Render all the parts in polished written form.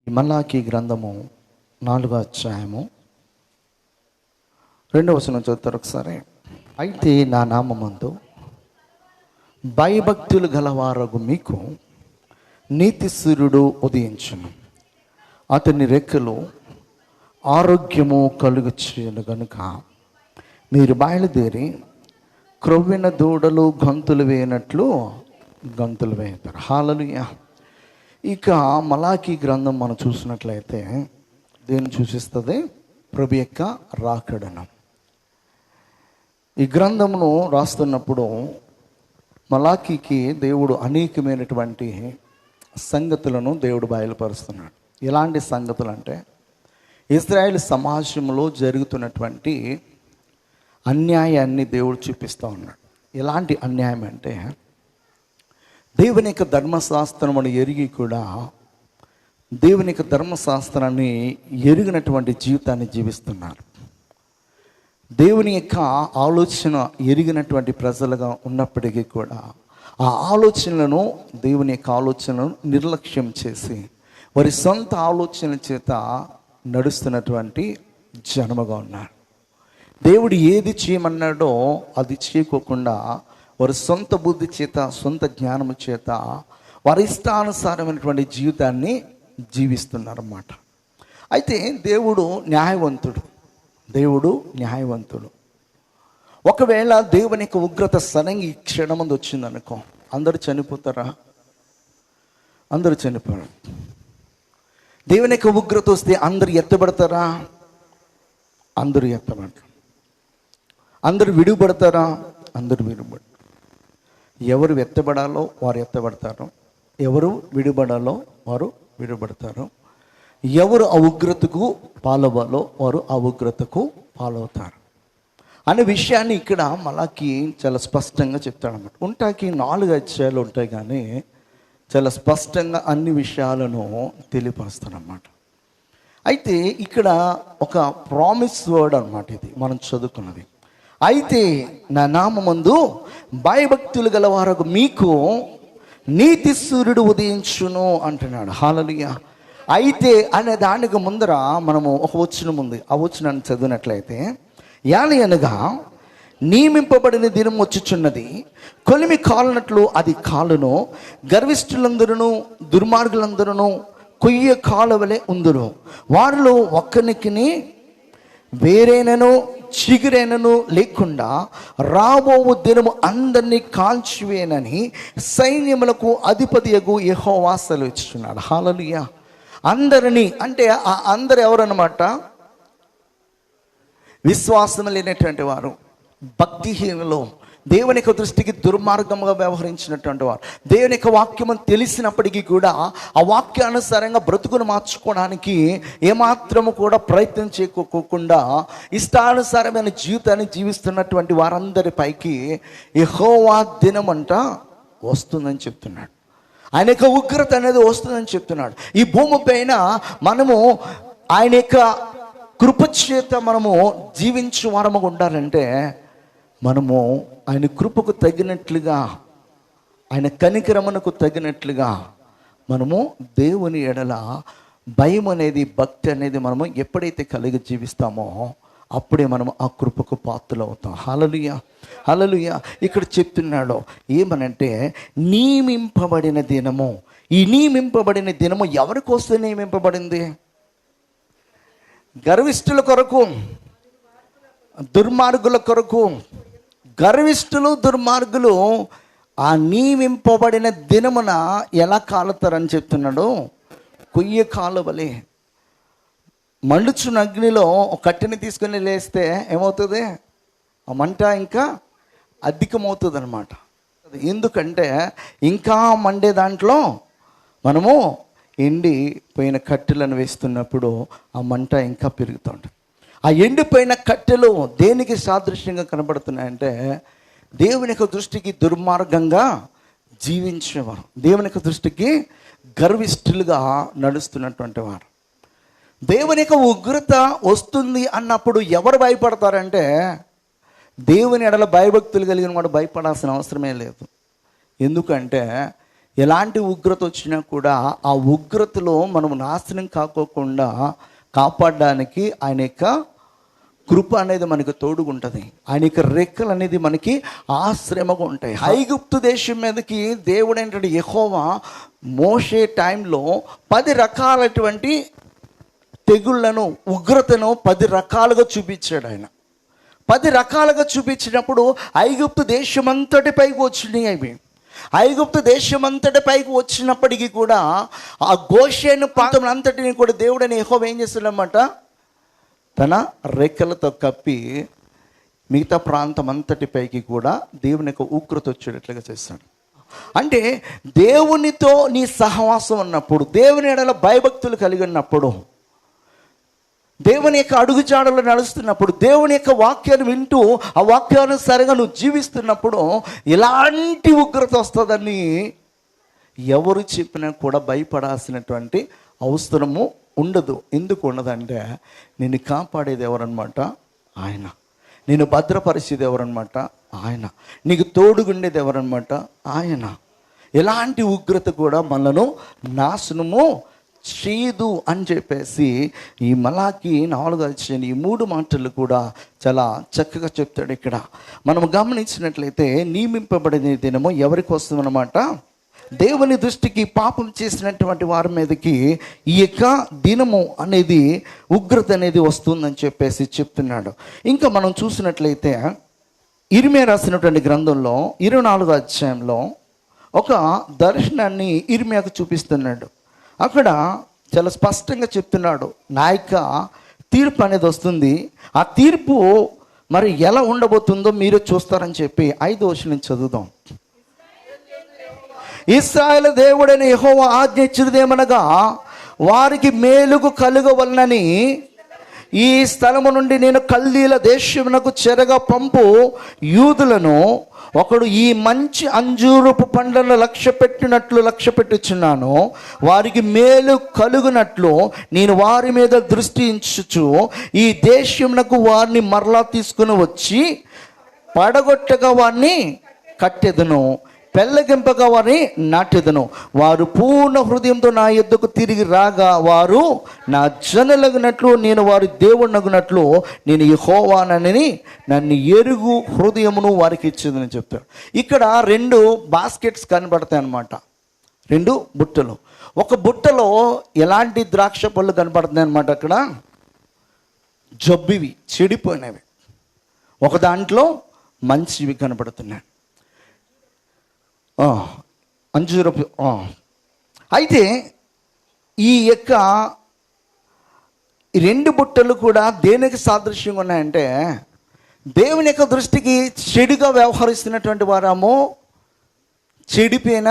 మలాకీ గ్రంథము 4వ అధ్యాయము 2వ వచనం చదువుతారు ఒకసారి. అయితే నా నామమందు భయభక్తులు గలవారగు మీకు నీతి సూర్యుడు ఉదయించును, అతని రెక్కలు ఆరోగ్యము కలుగచేయును గనుక మీరు బయలుదేరి క్రొవ్విన దూడలు గంతులు వేయనట్లు గంతులు వేస్తారు. హల్లెలూయా. ఇక మలాకీ గ్రంథం మనం చూసినట్లయితే దేన్ని సూచిస్తుంది? ప్రభు యొక్క రాకడను. ఈ గ్రంథమును రాస్తున్నప్పుడు మలాకీకి దేవుడు అనేకమైనటువంటి సంగతులను దేవుడు బయలుపరుస్తున్నాడు. ఎలాంటి సంగతులు అంటే, ఇశ్రాయేల్ సమాజంలో జరుగుతున్నటువంటి అన్యాయాన్ని దేవుడు చూపిస్తూ ఉన్నాడు. ఎలాంటి అన్యాయం అంటే, దేవుని యొక్క ధర్మశాస్త్రమును ఎరిగి కూడా దేవుని యొక్క ధర్మశాస్త్రాన్ని ఎరిగినటువంటి జీవితాన్ని జీవిస్తున్నారు. దేవుని యొక్క ఆలోచన ఎరిగినటువంటి ప్రజలుగా ఉన్నప్పటికీ కూడా ఆ ఆలోచనలను, దేవుని యొక్క ఆలోచనలను నిర్లక్ష్యం చేసి వారి సొంత ఆలోచన చేత నడుస్తున్నటువంటి జనముగా ఉన్నారు. దేవుడు ఏది చేయమన్నాడో అది చేయకోకుండా వారి సొంత బుద్ధి చేత, సొంత జ్ఞానము చేత వారి ఇష్టానుసారమైనటువంటి జీవితాన్ని జీవిస్తున్నారన్నమాట. అయితే దేవుడు న్యాయవంతుడు. దేవుడు న్యాయవంతుడు. ఒకవేళ దేవుని యొక్క ఉగ్రత సడన్గా ఈ క్షణమంది వచ్చిందనుకో, అందరూ చనిపోతారా? అందరూ చనిపోరు. దేవుని యొక్క ఉగ్రత వస్తే అందరూ ఎత్తబడతారా? అందరూ ఎత్తబడతారు. అందరూ విడుబడతారా? అందరూ విడుబడతారు. ఎవరు ఎత్తబడాలో వారు ఎత్తబడతారు, ఎవరు విడుబడాలో వారు విడుబడతారు. ఎవరు ఆ ఉగ్రతకు పాలవ్వాలో వారు ఆ ఉగ్రతకు పాలవుతారు అనే విషయాన్ని ఇక్కడ మలాకీ చాలా స్పష్టంగా చెప్తాడన్నమాట. ఉంటాకి 4 అధ్యాయాలు ఉంటాయి, కానీ చాలా స్పష్టంగా అన్ని విషయాలను తెలియపరుస్తాడన్నమాట. అయితే ఇక్కడ ఒక ప్రామిస్ వర్డ్ అన్నమాట ఇది మనం చదువుకున్నది. అయితే నా నామమందు భయభక్తులు గలవారకు మీకు నీతి సూర్యుడు ఉదయించును అంటున్నాడు. హల్లెలూయా. అయితే అనే దానికి ముందర మనము ఒక వచనం ఉంది. ఆ వచనాన్ని చదివినట్లయితే, యాని అనగా నియమింపబడిన దినం వచ్చుచున్నది, కొలిమి కాలునట్లు అది కాలును, గర్విష్ఠులందరూ దుర్మార్గులందరూ కొయ్య కాలువలే ఉందురు, వారిలో ఒక్కనికి వేరేనను చిగురేనను లేకుండా రాబో దినము అందరినీ కాల్చివేనని సైన్యములకు అధిపతియగు యెహోవా సెలవిస్తున్నాడు. హల్లెలూయా. అందరినీ అంటే ఆ అందరు ఎవరన్నమాట? విశ్వాసం లేనటువంటి వారు, భక్తిహీనులు, దేవుని యొక్క దృష్టికి దుర్మార్గంగా వ్యవహరించినటువంటి వారు, దేవుని యొక్క వాక్యం తెలిసినప్పటికీ కూడా ఆ వాక్యానుసారంగా బ్రతుకును మార్చుకోవడానికి ఏమాత్రము కూడా ప్రయత్నం చేయకోకుండా ఇష్టానుసారమైన జీవితాన్ని జీవిస్తున్నటువంటి వారందరి పైకి యెహోవా దినం అంట వస్తుందని చెప్తున్నాడు. ఆయన యొక్క ఉగ్రత అనేది వస్తుందని చెప్తున్నాడు. ఈ భూమి పైన మనము ఆయన యొక్క కృపచేత మనము జీవించు వారముగా ఉండాలంటే మనము ఆయన కృపకు తగినట్లుగా, ఆయన కనికరమునకు తగినట్లుగా మనము దేవుని ఎడల భయం అనేది, భక్తి అనేది మనము ఎప్పుడైతే కలిగి జీవిస్తామో అప్పుడే మనము ఆ కృపకు పాత్రలు అవుతాం. హల్లెలూయా. హల్లెలూయా. ఇక్కడ చెప్తున్నాడు ఏమనంటే, నియమింపబడిన దినము. ఈ నియమింపబడిన దినము ఎవరి కోసం నియమింపబడింది? గర్విష్ఠుల కొరకు, దుర్మార్గుల కొరకు. గర్విష్ఠులు, దుర్మార్గులు ఆ నియమింపబడిన దినమున ఎలా కాలుతారని చెప్తున్నాడు? కొయ్య కాలువలే. మండుచున్న అగ్నిలో ఒక కట్టెని తీసుకొని లేస్తే ఏమవుతుంది? ఆ మంట ఇంకా అధికమవుతుంది అనమాట. ఎందుకంటే ఇంకా మండే దాంట్లో మనము ఎండిపోయిన కట్టెలను వేస్తున్నప్పుడు ఆ మంట ఇంకా పెరుగుతుంటుంది. ఆ ఎండిపోయిన కట్టెలు దేనికి సాదృశ్యంగా కనబడుతున్నాయంటే, దేవుని యొక్క దృష్టికి దుర్మార్గంగా జీవించేవారు, దేవుని యొక్క దృష్టికి గర్విష్ఠులుగా నడుస్తున్నటువంటి వారు. దేవుని యొక్క ఉగ్రత వస్తుంది అన్నప్పుడు ఎవరు భయపడతారంటే, దేవుని ఎడల భయభక్తులు కలిగిన వాడు భయపడాల్సిన అవసరమే లేదు. ఎందుకంటే ఎలాంటి ఉగ్రత వచ్చినా కూడా ఆ ఉగ్రతలో మనం నాశనం కాకోకుండా కాపాడడానికి ఆయన యొక్క కృప అనేది మనకు తోడుగుంటుంది. ఆయన యొక్క రెక్కలు అనేది మనకి ఆశ్రమగా ఉంటాయి. ఐగుప్తు దేశం మీదకి దేవుడు ఏంటంటే యెహోవా మోషే టైంలో 10 రకాలటువంటి తెగుళ్లను, ఉగ్రతను 10 రకాలుగా చూపించాడు. ఆయన 10 రకాలుగా చూపించినప్పుడు ఐగుప్తు దేశమంతటి పైకి వచ్చినాయి. అవి ఐగుప్తు దేశమంతటి పైకి వచ్చినప్పటికీ కూడా ఆ గోషేను ప్రాంతం అంతటిని కూడా దేవుడని యెహోవా ఏం చేస్తున్నాడన్నమాట, తన రెక్కలతో కప్పి మిగతా ప్రాంతం అంతటి పైకి కూడా దేవుని యొక్క ఉగ్రత వచ్చేటట్లుగా చేస్తాడు. అంటే దేవునితో నీ సహవాసం ఉన్నప్పుడు, దేవుని ఎడల భయభక్తులు కలిగి ఉన్నప్పుడు, దేవుని యొక్క అడుగుజాడలు నడుస్తున్నప్పుడు, దేవుని యొక్క వాక్యాన్ని వింటూ ఆ వాక్యానుసారంగా నువ్వు జీవిస్తున్నప్పుడు ఎలాంటి ఉగ్రత వస్తుందని ఎవరు చెప్పినా కూడా భయపడాల్సినటువంటి అవసరము ఉండదు. ఎందుకు ఉండదంటే నిన్ను కాపాడేది ఎవరన్నమాట ఆయన, నేను భద్రపరిచేది ఎవరన్నమాట ఆయన, నీకు తోడుగుండేది ఎవరన్నమాట ఆయన. ఎలాంటి ఉగ్రత కూడా మనను నాశనము చేయదు అని చెప్పేసి ఈ మలాకి 4 ఈ 3 మాటలు కూడా చాలా చక్కగా చెప్తాడు. ఇక్కడ మనం గమనించినట్లయితే నియమింపబడిన దినము ఎవరికి వస్తుందన్నమాట, దేవుని దృష్టికి పాపం చేసినటువంటి వారి మీదకి ఈ యొక్క దినము అనేది ఉగ్రత అనేది వస్తుందని చెప్పేసి చెప్తున్నాడు. ఇంకా మనం చూసినట్లయితే ఇర్మియా రాసినటువంటి గ్రంథంలో 24వ అధ్యాయంలో ఒక దర్శనాన్ని ఇర్మియాకు చూపిస్తున్నాడు. అక్కడ చాలా స్పష్టంగా చెప్తున్నాడు, నా యొక్క తీర్పు అనేది వస్తుంది, ఆ తీర్పు మరి ఎలా ఉండబోతుందో మీరు చూస్తారని చెప్పి 5వ వచనం చదువుదాం. ఇశ్రాయేలు దేవుడైన యెహోవా ఆజ్ఞ ఇచ్చినదేమనగా, వారికి మేలుకు కలుగవలనని ఈ స్థలము నుండి నేను కల్దీల దేశమునకు చెరగా పంపు యూదులను ఒకడు ఈ మంచి అంజూరపు పండ్లను లక్ష్య పెట్టుచున్నాను, వారికి మేలు కలుగునట్లు నేను వారి మీద దృష్టి ఉంచుచు ఈ దేశమునకు వారిని మరలా తీసుకుని వచ్చి పడగొట్టగా వారిని కట్టెదను, పెళ్ళగింపగా వారిని నాటెదను. వారు పూర్ణ హృదయంతో నా యొద్దకు తిరిగి రాగా వారు నా జనులగునట్లు నేను వారి దేవుడినగునట్లు నేను యెహోవానని నన్ను ఎరుగు హృదయమును వారికి ఇచ్చేదని చెప్తాడు. ఇక్కడ 2 బాస్కెట్స్ కనబడతాయి అన్నమాట, 2 బుట్టలు. ఒక బుట్టలో ఎలాంటి ద్రాక్ష పళ్ళు కనబడుతున్నాయి అన్నమాట, అక్కడ జబ్బివి చెడిపోయినవి, ఒక దాంట్లో మంచివి కనబడుతున్నాయి, అంజూరపు. అయితే ఈ యొక్క 2 బుట్టలు కూడా దేనికి సాదృశ్యంగా ఉన్నాయంటే, దేవుని యొక్క దృష్టికి చెడుగా వ్యవహరిస్తున్నటువంటి వారేమో చెడిపోయిన,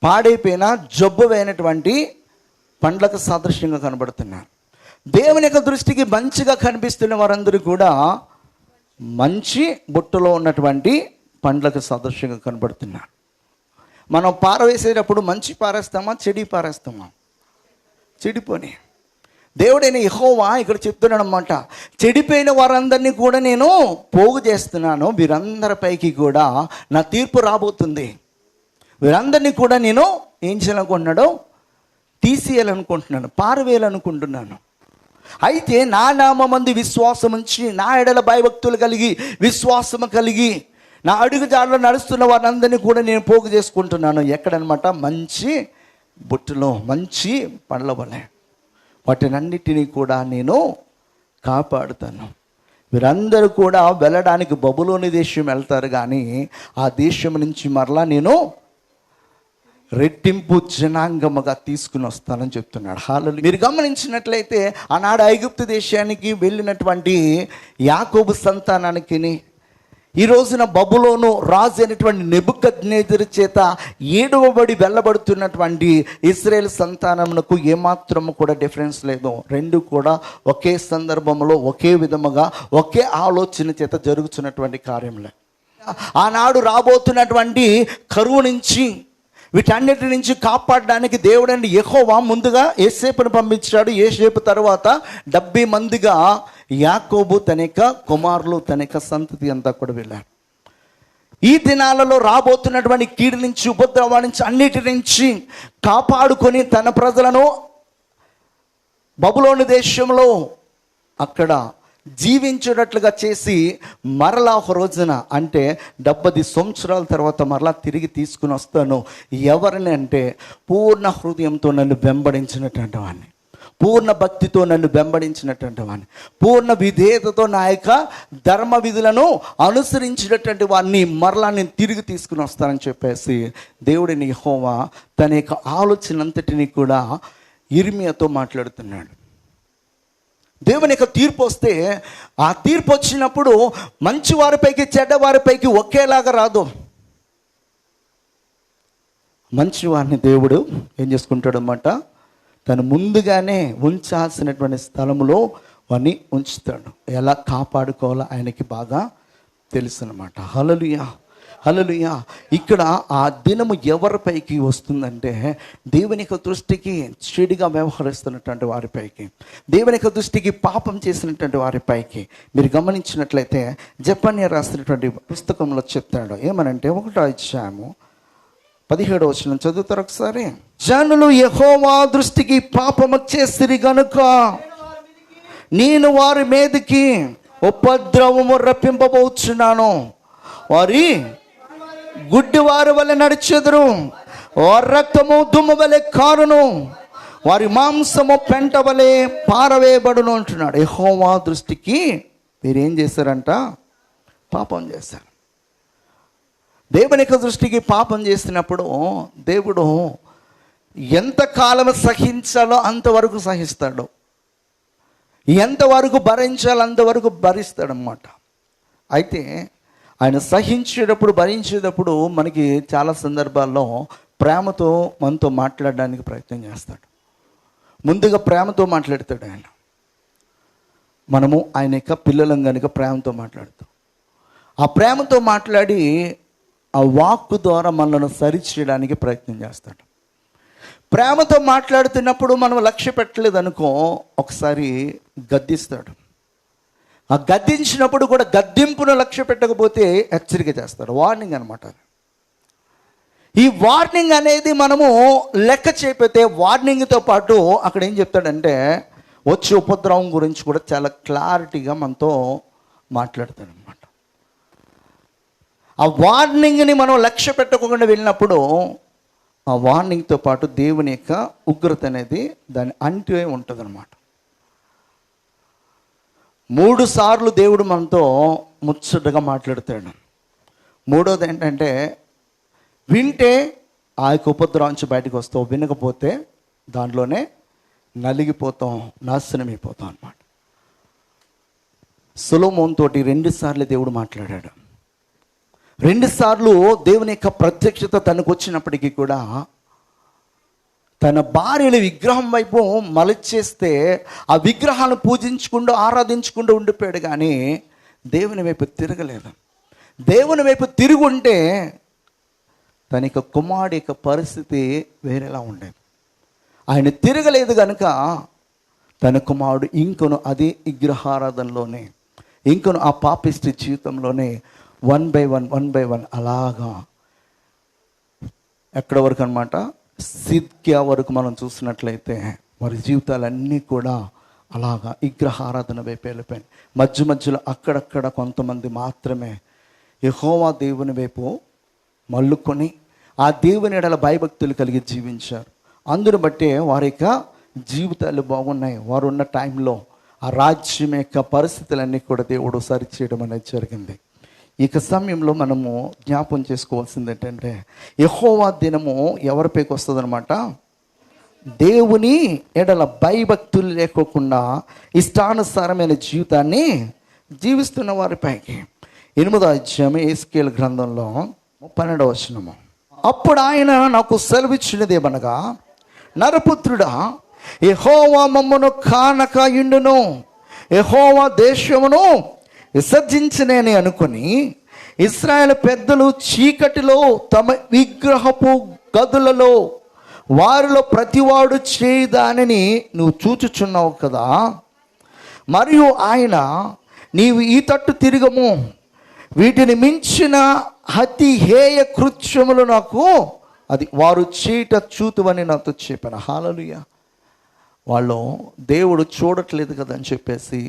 పాడైపోయిన, జబ్బువైనటువంటి పండ్లకు సాదృశ్యంగా కనబడుతున్నారు. దేవుని యొక్క దృష్టికి మంచిగా కనిపిస్తున్న వారందరూ కూడా మంచి బుట్టలో ఉన్నటువంటి పండ్లకు సాదృశ్యంగా కనబడుతున్నారు. మనం పారవేసేటప్పుడు మంచి పారేస్తామా, చెడి పారేస్తామా? చెడిపోని. దేవుడైన యెహోవా ఇక్కడ చెప్తున్నాడు అన్నమాట, చెడిపోయిన వారందరినీ కూడా నేను పోగు చేస్తున్నాను, వీరందరిపైకి కూడా నా తీర్పు రాబోతుంది, వీరందరినీ కూడా నేను ఏం చేయాలనుకుంటున్నాడో తీసేయాలనుకుంటున్నాను, పారవేయాలనుకుంటున్నాను. అయితే నా నామమందు విశ్వాసం ఉంచి, నా ఎడల భయభక్తులు కలిగి, విశ్వాసము కలిగి నా అడుగు జాడలో నడుస్తున్న వారందరినీ కూడా నేను పోగు చేసుకుంటున్నాను. ఎక్కడనమాట, మంచి బుట్టలో మంచి పండ్ల వలె వాటినన్నిటినీ కూడా నేను కాపాడుతాను. వీరందరూ కూడా వెళ్ళడానికి బబులోని దేశం వెళ్తారు, కానీ ఆ దేశం నుంచి మరలా నేను రెట్టింపు జనాంగముగా తీసుకుని వస్తానని చెప్తున్నాడు. హల్లెలూయా. మీరు గమనించినట్లయితే ఆనాడు ఐగుప్తు దేశానికి వెళ్ళినటువంటి యాకోబు సంతానానికి ఈ రోజున బబులోను రాజు అయినటువంటి నెబుకద్నెజరు చేత ఏడవబడి వెళ్ళబడుతున్నటువంటి ఇశ్రాయేలు సంతానమునకు ఏమాత్రము కూడా డిఫరెన్స్ లేదు. 2 కూడా ఒకే సందర్భంలో ఒకే విధముగా ఒకే ఆలోచన చేత జరుగుతున్నటువంటి కార్యములే. ఆనాడు రాబోతున్నటువంటి కరువు నుంచి, వీటన్నిటి నుంచి కాపాడడానికి దేవుడైన యెహోవా ముందుగా యోసేపును పంపించాడు. యోసేపు తర్వాత 70 మందిగా యాకోబు తన యొక్క కుమారులు, తన యొక్క సంతతి అంతా కూడా వెళ్ళారు. ఈ దినాలలో రాబోతున్నటువంటి కీడు నుంచి, ఉపద్రవం నుంచి, అన్నిటి నుంచి కాపాడుకొని తన ప్రజలను బబులోను దేశంలో అక్కడ జీవించేటట్లుగా చేసి మరలా ఒక రోజున, అంటే 70 సంవత్సరాల తర్వాత మరలా తిరిగి తీసుకుని వస్తాను. ఎవరిని అంటే పూర్ణ హృదయంతో నన్ను వెంబడించినటువంటి వాడిని, పూర్ణ భక్తితో నన్ను వెంబడించినటువంటి వాడిని, పూర్ణ విధేయతతో నా యొక్క ధర్మ విధులను అనుసరించినటువంటి వాడిని మరలా నేను తిరిగి తీసుకుని వస్తానని చెప్పేసి దేవుడిని యెహోవా తన యొక్క ఆలోచనంతటిని కూడా యిర్మీయాతో మాట్లాడుతున్నాడు. దేవుని యొక్క తీర్పు వస్తే, ఆ తీర్పు వచ్చినప్పుడు మంచి వారిపైకి చెడ్డవారిపైకి ఒకేలాగా రాదు. మంచి వారిని దేవుడు ఏం చేసుకుంటాడు అన్నమాట, తను ముందుగానే ఉంచాల్సినటువంటి స్థలంలో వారిని ఉంచుతాడు. ఎలా కాపాడుకోవాలో ఆయనకి బాగా తెలుసు అన్నమాట. హల్లెలూయా, హల్లెలూయా. ఇక్కడ ఆ దినము ఎవరిపైకి వస్తుందంటే దేవుని యొక్క దృష్టికి చెడుగా వ్యవహరిస్తున్నటువంటి వారిపైకి, దేవుని యొక్క దృష్టికి పాపం చేసినటువంటి వారిపైకి. మీరు గమనించినట్లయితే జెఫన్యా రాసినటువంటి పుస్తకంలో చెప్తాడు. ఏమనంటే 1వ అధ్యాయము 17వ వచనం చదువుతారు ఒకసారి. జనులు యెహోవా దృష్టికి పాపము చేసిరి గనుక నేను వారి మీదకి ఉపద్రవము రప్పింపబోచున్నాను. వారి గుడ్డివారి వలె నడిచెదరు, వారి రక్తము దుమ్ము వలె కారును, వారి మాంసము పెంట వలె పారవేయబడును అంటున్నాడు. యెహోవా దృష్టికి మీరేం చేశారంట, పాపం చేశారు. దేవుని యొక్క దృష్టికి పాపం చేసినప్పుడు దేవుడు ఎంతకాలం సహించాలో అంతవరకు సహిస్తాడు, ఎంతవరకు భరించాలో అంతవరకు భరిస్తాడనమాట. అయితే ఆయన సహించేటప్పుడు, భరించేటప్పుడు మనకి చాలా సందర్భాల్లో ప్రేమతో మనతో మాట్లాడడానికి ప్రయత్నం చేస్తాడు. ముందుగా ప్రేమతో మాట్లాడతాడు ఆయన. మనము ఆయన యొక్క పిల్లలం కనుక ప్రేమతో మాట్లాడుతాం. ఆ ప్రేమతో మాట్లాడి ఆ వాక్కు ద్వారా మనల్ని సరిచేయడానికి ప్రయత్నం చేస్తాడు. ప్రేమతో మాట్లాడుతున్నప్పుడు మనం లక్ష్య పెట్టలేదు అనుకో, ఒకసారి గద్దిస్తాడు. ఆ గద్దించినప్పుడు కూడా గద్దింపును లక్ష్య పెట్టకపోతే హెచ్చరిక చేస్తాడు, వార్నింగ్ అనమాట. ఈ వార్నింగ్ అనేది మనము లెక్క చేయకపోతే, వార్నింగ్తో పాటు అక్కడ ఏం చెప్తాడంటే వచ్చే ఉపద్రవం గురించి కూడా చాలా క్లారిటీగా మనతో మాట్లాడతాడు అనమాట. ఆ వార్నింగ్ని మనం లక్ష్య పెట్టకుండా వెళ్ళినప్పుడు ఆ వార్నింగ్తో పాటు దేవుని యొక్క ఉగ్రత అనేది దాన్ని అంటే ఉంటుంది అనమాట. 3 సార్లు దేవుడు మనతో ముచ్చటగా మాట్లాడతాడు. మూడోది ఏంటంటే, వింటే ఆ యొక్క ఉపద్రవం నుంచి బయటకు వస్తావు, వినకపోతే దాంట్లోనే నలిగిపోతాం, నాశనమైపోతాం అన్నమాట. సొలొమోను తోటి 2 సార్లు దేవుడు మాట్లాడాడు. 2 సార్లు దేవుని యొక్క ప్రత్యక్షత తనకు వచ్చినప్పటికీ కూడా తన భార్యలు విగ్రహం వైపు మలచేస్తే ఆ విగ్రహాలను పూజించుకుంటూ ఆరాధించుకుంటూ ఉండిపోయాడు, కానీ దేవుని వైపు తిరగలేదు. దేవుని వైపు తిరిగి ఉంటే తన యొక్క కుమారుడి యొక్క పరిస్థితి వేరేలా ఉండేది. ఆయన తిరగలేదు కనుక తన కుమారుడు ఇంకొను అదే విగ్రహారాధనలోనే, ఇంకొను ఆ పాపిష్టి జీవితంలోనే 1 by 1 అలాగా ఎక్కడ వరకు అనమాట, సిద్కియా వరకు మనం చూసినట్లయితే వారి జీవితాలన్నీ కూడా అలాగా విగ్రహారాధన వైపు వెళ్ళిపోయాయి. మధ్యలో అక్కడక్కడ కొంతమంది మాత్రమే యెహోవా దేవుని వైపు మల్లుకొని ఆ దేవుని ఎడల భయభక్తులు కలిగి జీవించారు. అందును బట్టే వారి యొక్క జీవితాలు బాగున్నాయి. వారు ఉన్న టైంలో ఆ రాజ్యం యొక్క పరిస్థితులన్నీ కూడా దేవుడు సరిచేయడం అనేది జరిగింది. ఇక సమయంలో మనము జ్ఞాపం చేసుకోవాల్సింది ఏంటంటే, యెహోవా దినము ఎవరిపైకి వస్తుంది అనమాట, దేవుని ఎడల భయభక్తులు లేకోకుండా ఇష్టానుసారమైన జీవితాన్ని జీవిస్తున్న వారిపైకి. 8వ అధ్యాయం యెహెజ్కేలు గ్రంథంలో 12వ వచనము. అప్పుడు ఆయన నాకు సెలవిచ్చినదేమనగా, నరపుత్రుడా, యెహోవా మమ్మను కానక ఇండును, యెహోవా దేశమును విసర్జించనేని అనుకుని ఇశ్రాయేలు పెద్దలు చీకటిలో తమ విగ్రహపు గదులలో వారిలో ప్రతివాడు చేయదానిని నువ్వు చూచుచున్నావు కదా. మరియు ఆయన, నీవు ఈ తట్టు తిరగము, వీటిని మించిన అతి హేయ కృత్యములు నాకు అది వారు చీట చూతువని నాతో చెప్పాను. హల్లెలూయా. వాళ్ళు దేవుడు చూడట్లేదు కదా అని చెప్పేసి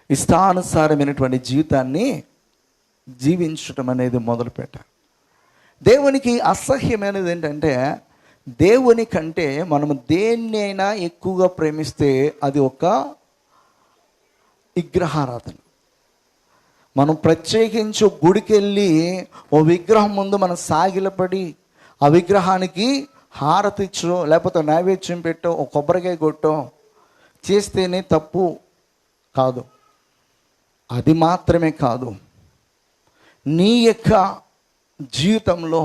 ఇష్టానుసారమైనటువంటి జీవితాన్ని జీవించటం అనేది మొదలుపెట్టారు. దేవునికి అసహ్యమైనది ఏంటంటే, దేవుని కంటే మనము దేన్నైనా ఎక్కువగా ప్రేమిస్తే అది ఒక విగ్రహారాధన. మనం ప్రత్యేకించి గుడికి వెళ్ళి ఓ విగ్రహం ముందు మనం సాగిలపడి ఆ విగ్రహానికి హారతి ఇచ్చో లేకపోతే నైవేద్యం పెట్టో ఒక కొబ్బరికాయ కొట్టో చేస్తేనే తప్పు కాదు. అది మాత్రమే కాదు, నీ యొక్క జీవితంలో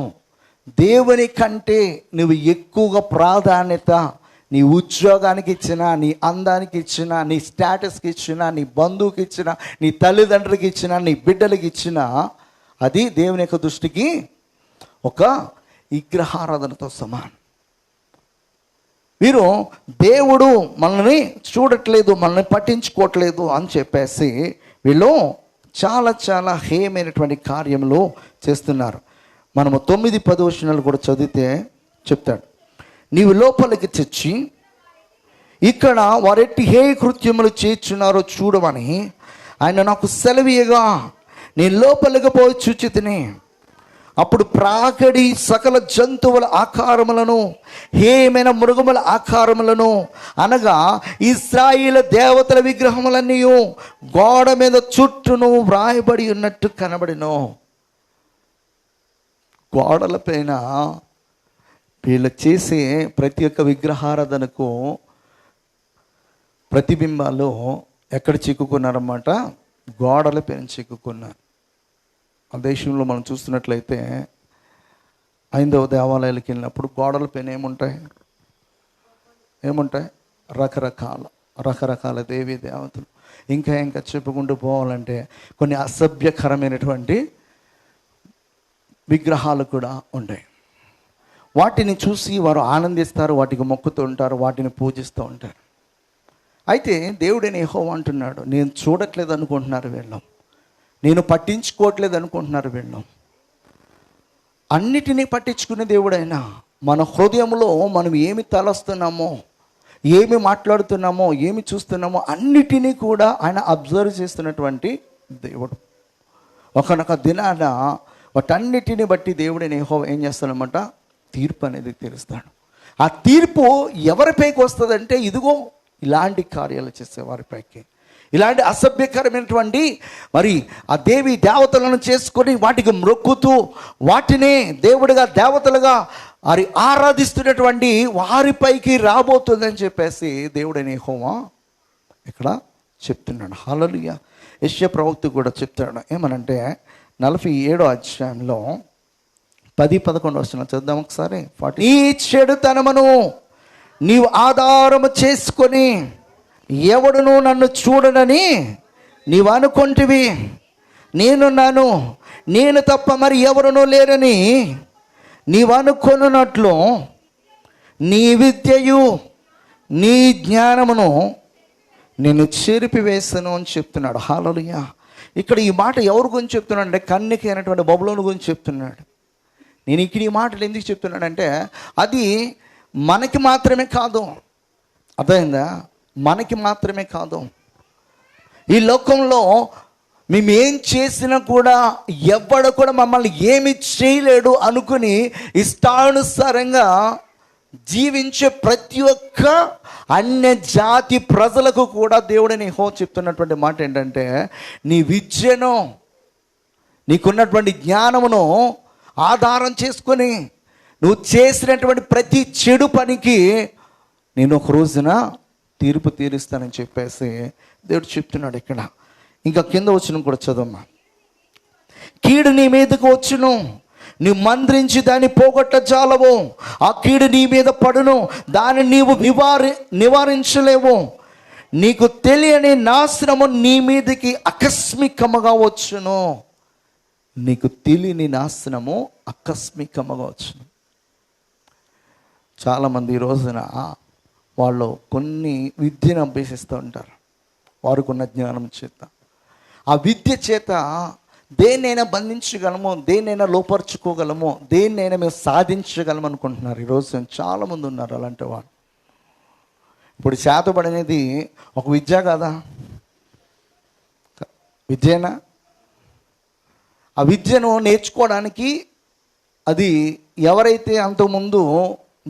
దేవుని కంటే నువ్వు ఎక్కువగా ప్రాధాన్యత నీ ఉద్యోగానికి ఇచ్చినా, నీ అందానికి ఇచ్చినా, నీ స్టేటస్కి ఇచ్చినా, నీ బంధువుకి ఇచ్చినా, నీ తల్లిదండ్రులకి ఇచ్చినా, నీ బిడ్డలకి ఇచ్చినా, అది దేవుని యొక్క దృష్టికి ఒక విగ్రహారాధనతో సమానం. వీరు దేవుడు మనల్ని చూడట్లేదు, మనల్ని పట్టించుకోవట్లేదు అని చెప్పేసి వీళ్ళు చాలా చాలా హేయమైనటువంటి కార్యములు చేస్తున్నారు. మనము 9-10 వచనాలు కూడా చదివితే చెప్తాడు, నీవు లోపలికి తెచ్చి ఇక్కడ వారెట్టి హేయ కృత్యములు చేర్చున్నారో చూడమని ఆయన నాకు సెలవీయగా నేను లోపలికి పోయి చూచి తిని, అప్పుడు ప్రాకడి సకల జంతువుల ఆకారములను, హేయమైన మృగముల ఆకారములను, అనగా ఇశ్రాయేలు దేవతల విగ్రహములన్నీ గోడ మీద చుట్టూను వ్రాయబడి ఉన్నట్టు కనబడిను. గోడలపైన వీళ్ళు చేసే ప్రతి ఒక్క విగ్రహారాధనకు ప్రతిబింబాలు ఎక్కడ చిక్కుకున్నారన్నమాట, గోడలపైన చిక్కుకున్నారు. ఆ దేశంలో మనం చూస్తున్నట్లయితే హైందవ దేవాలయాలకు వెళ్ళినప్పుడు గోడలపైన ఏముంటాయి రకరకాల దేవీ దేవతలు. ఇంకా చెప్పుకుంటూ పోవాలంటే కొన్ని అసభ్యకరమైనటువంటి విగ్రహాలు కూడా ఉంటాయి. వాటిని చూసి వారు ఆనందిస్తారు, వాటికి మొక్కుతూ ఉంటారు, వాటిని పూజిస్తూ ఉంటారు. అయితే దేవుడైన యెహోవా అంటున్నాడు, నేను చూడట్లేదు అనుకుంటున్నారు వీళ్ళం, నేను పట్టించుకోవట్లేదు అనుకుంటున్నారు వీళ్ళం. అన్నిటినీ పట్టించుకునే దేవుడైనా మన హృదయంలో మనం ఏమి తలస్తున్నామో, ఏమి మాట్లాడుతున్నామో, ఏమి చూస్తున్నామో అన్నిటినీ కూడా ఆయన అబ్జర్వ్ చేస్తున్నటువంటి దేవుడు. ఒకనొక దినాన వాటన్నిటిని బట్టి దేవుడైన యెహోవా ఏం చేస్తాడన్నమాట, తీర్పు అనేది తెలుస్తాడు. ఆ తీర్పు ఎవరిపైకి వస్తుందంటే, ఇదిగో ఇలాంటి కార్యాలు చేసే వారిపైకి, ఇలాంటి అసభ్యకరమైనటువంటి మరి ఆ దేవి దేవతలను చేసుకొని వాటికి మ్రొక్కుతూ వాటినే దేవుడిగా దేవతలుగా మరి ఆరాధిస్తున్నటువంటి వారిపైకి రాబోతుందని చెప్పేసి దేవుడైన యెహోవా ఇక్కడ చెప్తున్నాడు. హల్లెలూయా. యెషయా ప్రవక్త కూడా చెప్తాడు, ఏమనంటే 47వ అధ్యాయంలో 10-11 వచనం చదువుదాం ఒకసారి. ఈ చెడుతనమును నీవు ఆధారము చేసుకొని ఎవడును నన్ను చూడనని నీవు అనుకుంటివి, నేనున్నాను, నేను తప్ప మరి ఎవరునూ లేరని నీవు అనుకొనున్నట్లు నీ విద్యయు నీ జ్ఞానమును నేను చెరిపివేసాను అని చెప్తున్నాడు. హల్లెలూయా. ఇక్కడ ఈ మాట ఎవరి గురించి చెప్తున్నాడు అంటే, కన్యక అయినటువంటి బబులోను గురించి చెప్తున్నాడు. నేను ఇక్కడ ఈ మాటలు ఎందుకు చెప్తున్నాడంటే, అది మనకి మాత్రమే కాదు, అర్థమైందా, మనకి మాత్రమే కాదు. ఈ లోకంలో మేము ఏం చేసినా కూడా ఎవ్వడు కూడా మమ్మల్ని ఏమి చేయలేడు అనుకుని ఇష్టానుసారంగా జీవించే ప్రతి ఒక్క అన్య జాతి ప్రజలకు కూడా దేవుడని యెహోవా చెప్తున్నటువంటి మాట ఏంటంటే, నీ విద్యను, నీకున్నటువంటి జ్ఞానమును ఆధారం చేసుకొని నువ్వు చేసినటువంటి ప్రతి చెడు పనికి నేను ఒక రోజున తీర్పు తీరుస్తానని చెప్పేసి దేవుడు చెప్తున్నాడు. ఇక్కడ ఇంకా కింద వచనం కూడా చదవమ్మా. కీడు నీ మీదకు వచ్చును, నీవు మంత్రించి దాన్ని పోగొట్ట జాలవు, ఆ కీడు నీ మీద పడును, దాన్ని నీవు నివారించలేవు. నీకు తెలియని నాశనము నీ మీదకి ఆకస్మికముగా వచ్చును. నీకు తెలియని నాశనము ఆకస్మికముగా వచ్చును. చాలామంది ఈ రోజున వాళ్ళు కొన్ని విద్యను అభ్యసిస్తూ ఉంటారు, వారికి ఉన్న జ్ఞానం చేత, ఆ విద్య చేత దేన్నైనా బంధించగలమో, దేన్నైనా లోపరుచుకోగలమో, దేన్నైనా మేము సాధించగలం అనుకుంటున్నారు. ఈరోజు చాలామంది ఉన్నారు అలాంటి వాళ్ళు. ఇప్పుడు చేతబడి అనేది ఒక విద్య కాదా? విద్యేనా? ఆ విద్యను నేర్చుకోవడానికి అది ఎవరైతే అంతకుముందు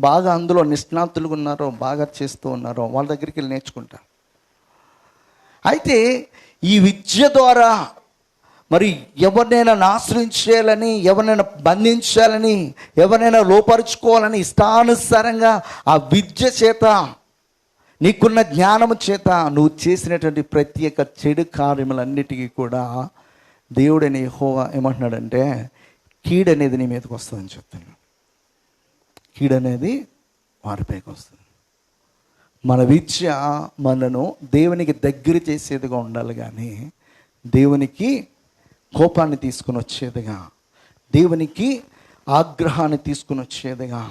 బాగా అందులో నిష్ణాతులుగా ఉన్నారో, బాగా చేస్తూ ఉన్నారో వాళ్ళ దగ్గరికి వెళ్ళి నేర్చుకుంటారు. అయితే ఈ విద్య ద్వారా మరి ఎవరినైనా నాశనం చేయాలని, ఎవరినైనా బంధించాలని, ఎవరినైనా లోపరుచుకోవాలని ఇష్టానుసారంగా ఆ విద్య చేత, నీకున్న జ్ఞానము చేత నువ్వు చేసినటువంటి ప్రత్యేక చెడు కార్యములన్నిటికీ కూడా దేవుడని యెహోవా ఏమంటున్నాడంటే కీడనేది నీ మీదకి వస్తుందని చెప్తున్నాడు. కీడనేది వారిపైకి వస్తుంది. మన విద్య మనను దేవునికి దగ్గర చేసేదిగా ఉండాలి, కానీ దేవునికి కోపాన్ని తీసుకుని వచ్చేదిగా, దేవునికి ఆగ్రహాన్ని తీసుకుని వచ్చేదిగా,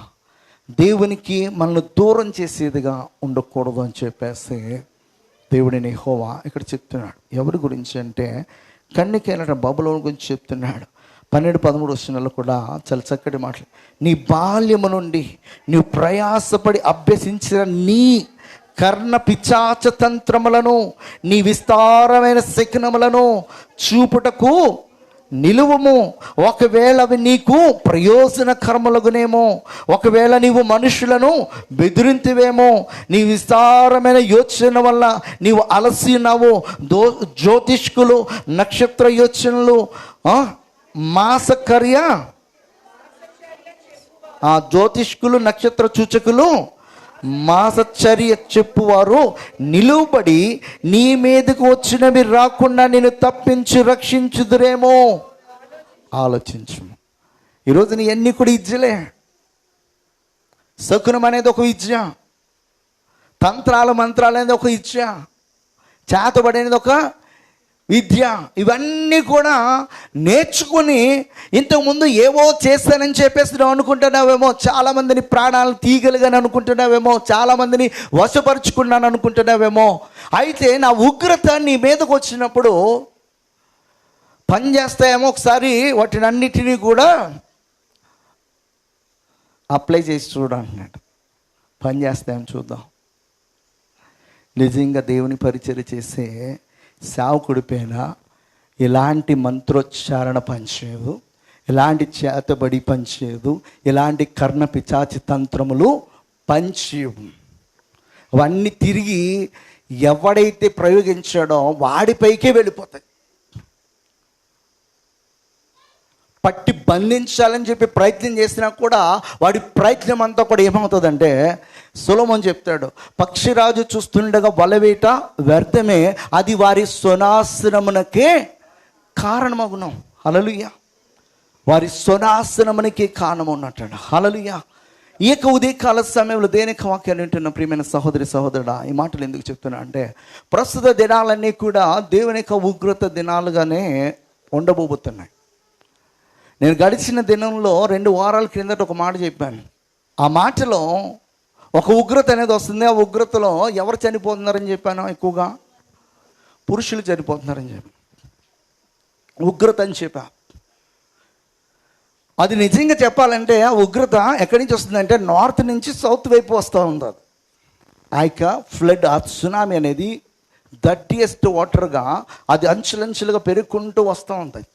దేవునికి మనల్ని దూరం చేసేదిగా ఉండకూడదు అని చెప్పేసి దేవుడిని యెహోవా ఇక్కడ చెప్తున్నాడు. ఎవరి గురించి అంటే కన్యకైన బబులోను గురించి చెప్తున్నాడు. 12-13 వచనాల్లో కూడా చాలా చక్కటి మాటలు. నీ బాల్యము నుండి నీవు ప్రయాసపడి అభ్యసించిన నీ కర్ణ పిచాచ తంత్రములను, నీ విస్తారమైన శకునములను చూపుటకు నిలువము. ఒకవేళ అవి నీకు ప్రయోజనకరములగునేమో, ఒకవేళ నీవు మనుషులను బెదిరింతివేమో, నీ విస్తారమైన యోచన వల్ల నీవు అలసినావు. జ్యోతిష్కులు నక్షత్ర యోచనలు, మాసకర్య, ఆ జ్యోతిష్కులు నక్షత్ర సూచకులు మాసచర్య చెప్పువారు నిలువబడి నీ మీదకు వచ్చినవి రాకుండా నేను తప్పించి రక్షించుదురేమో. ఆలోచించు. ఈరోజు నీ అన్నీ కూడా విద్యలే. శకునం అనేది ఒక విద్య, తంత్రాలు మంత్రాలు అనేది ఒక విద్య, చేతబడి అనేది ఒక విద్య. ఇవన్నీ కూడా నేర్చుకుని ఇంతకుముందు ఏవో చేస్తానని చెప్పేసి నువ్వు అనుకుంటున్నావేమో, చాలామందిని ప్రాణాలు తీయగలిగాను అనుకుంటున్నావేమో, చాలామందిని వశపరుచుకున్నాను అనుకుంటున్నావేమో. అయితే నా ఉగ్రత నీ మీదకు వచ్చినప్పుడు పని చేస్తాయేమో, ఒకసారి వాటిని అన్నిటినీ కూడా అప్లై చేసి చూడంటున్నాడు. పని చేస్తాయేమో చూద్దాం. నిజంగా దేవుని పరిచర్య చేసే సేవకుడి పైన ఎలాంటి మంత్రోచ్చారణ పనిచేయదు, ఎలాంటి చేతబడి పనిచేయదు, ఎలాంటి కర్ణ పిచాచి తంత్రములు పనిచేయవు. అవన్నీ తిరిగి ఎవడైతే ప్రయోగించాడో వాడిపైకే వెళ్ళిపోతాయి. పట్టి బంధించాలని చెప్పి ప్రయత్నం చేసినా కూడా వాడి ప్రయత్నం అంతా కూడా ఏమవుతుందంటే, సొలొమోను చెప్తాడు, పక్షిరాజు చూస్తుండగా వలవేట వ్యర్థమే, అది వారి స్వనాశనమునకే కారణమగును. హల్లెలూయా. వారి స్వనాశనమునకే కారణం ఉన్నట్టు. హల్లెలూయా. ఈ యొక్క ఉదయకాల సమయంలో దేనికి వాక్యాలు వింటున్న ప్రియమైన సహోదరి సహోదరుడా, ఈ మాటలు ఎందుకు చెప్తున్నా అంటే, ప్రస్తుత దినాలన్నీ కూడా దేవుని యొక్క ఉగ్రత దినాలుగానే ఉండబోతున్నాయి. నేను గడిచిన దినంలో 2 వారాల క్రిందట ఒక మాట చెప్పాను. ఆ మాటలో ఒక ఉగ్రత అనేది వస్తుంది. ఆ ఉగ్రతలో ఎవరు చనిపోతున్నారని చెప్పాను? ఎక్కువగా పురుషులు చనిపోతున్నారని చెప్పాను. ఉగ్రత అని చెప్పా. అది నిజంగా చెప్పాలంటే ఆ ఉగ్రత ఎక్కడి నుంచి వస్తుందంటే నార్త్ నుంచి సౌత్ వైపు వస్తూ ఉంది. అది ఆ యొక్క ఫ్లడ్, ఆ సునామీ అనేది దట్టియెస్ట్ వాటర్గా అది అంచులంచులుగా పెరుగుకుంటూ వస్తూ ఉంటుంది.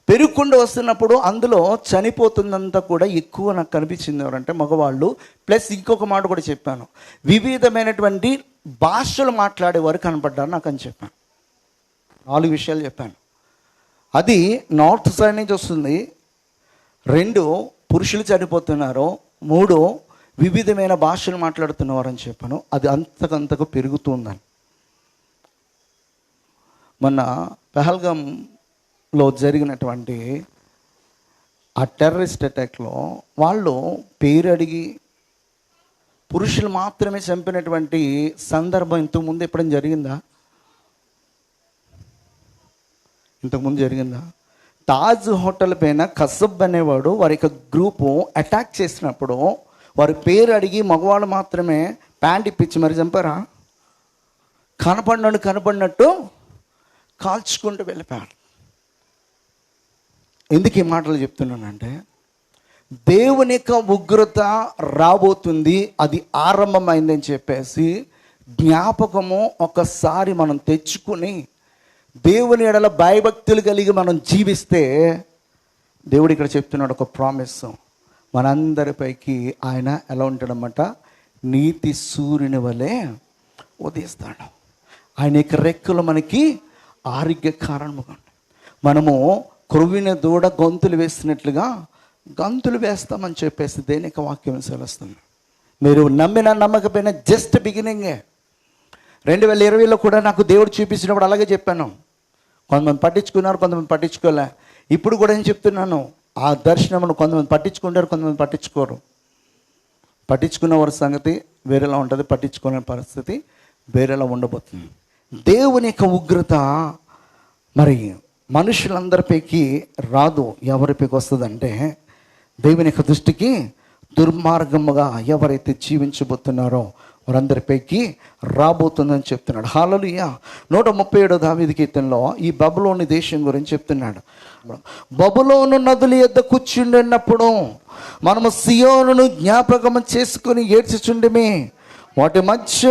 పెరుగుకుంటూ వస్తున్నప్పుడు అందులో చనిపోతుందంతా కూడా ఎక్కువ నాకు కనిపించింది ఎవరంటే మగవాళ్ళు. ప్లస్ ఇంకొక మాట కూడా చెప్పాను, వివిధమైనటువంటి భాషలు మాట్లాడేవారు కనపడ్డారు నాకు అని చెప్పాను. 4 విషయాలు చెప్పాను. అది నార్త్ సైడ్ నుంచి వస్తుంది. 2 పురుషులు చనిపోతున్నారు. 3 వివిధమైన భాషలు మాట్లాడుతున్నవారు అని చెప్పాను. అది అంతకంతకు పెరుగుతుందని. మొన్న పెహల్గాంలో జరిగినటువంటి ఆ టెర్రరిస్ట్ అటాక్లో వాళ్ళు పేరు అడిగి పురుషులు మాత్రమే చంపినటువంటి సందర్భం ఇంతకుముందు ఎప్పుడైనా జరిగిందా? ఇంతకుముందు జరిగిందా? తాజ్ హోటల్ పైన కసబ్ అనేవాడు వారి యొక్క గ్రూపు అటాక్ చేసినప్పుడు వారి పేరు అడిగి మగవాళ్ళు మాత్రమే ప్యాంట్ ఇప్పించి మరి చంపారా? కనపడినట్టు కాల్చుకుంటూ వెళ్ళిపోయాడు. ఎందుకు ఈ మాటలు చెప్తున్నానంటే, దేవుని యొక్క ఉగ్రత రాబోతుంది, అది ఆరంభమైందని చెప్పేసి జ్ఞాపకము ఒకసారి మనం తెచ్చుకుని దేవుని ఎడల భయభక్తులు కలిగి మనం జీవిస్తే, దేవుడు ఇక్కడ చెప్తున్నాడు ఒక ప్రామిస్, మనందరిపైకి ఆయన ఎలా ఉంటాడన్నమాట, నీతి సూర్యుని వలె ఉదయిస్తాడు. ఆయన యొక్క రెక్కలు మనకి ఆరోగ్యకారణముగా, మనము క్రొవ్విన దూడ గొంతులు వేసినట్లుగా గంతులు వేస్తామని చెప్పేసి దేనికి వాక్యం సెలవుస్తుంది. మీరు నమ్మినా నమ్మకపోయినా జస్ట్ బిగినింగే. 2020లో కూడా నాకు దేవుడు చూపించినప్పుడు అలాగే చెప్పాను. కొంతమంది పట్టించుకున్నారు, కొంతమంది పట్టించుకోలే. ఇప్పుడు కూడా నేను చెప్తున్నాను, ఆ దర్శనమును కొంతమంది పట్టించుకుంటారు, కొంతమంది పట్టించుకోరు. పట్టించుకున్న వారి సంగతి వేరేలా ఉంటుంది, పట్టించుకునే పరిస్థితి వేరేలా ఉండబోతుంది. దేవుని యొక్క ఉగ్రత మరి మనుషులందరిపైకి రాదు. ఎవరిపైకి వస్తుందంటే, దేవుని యొక్క దృష్టికి దుర్మార్గముగా ఎవరైతే జీవించబోతున్నారో వారందరిపైకి రాబోతుందని చెప్తున్నాడు. హల్లెలూయా. 137 దావీదు కీర్తనలో ఈ బబులోను దేశం గురించి చెప్తున్నాడు. బబులోను నదుల యొద్ద కూర్చుండినప్పుడు మనము సియోనును జ్ఞాపకం చేసుకుని ఏడ్చుచుండిమి, వాటి మధ్య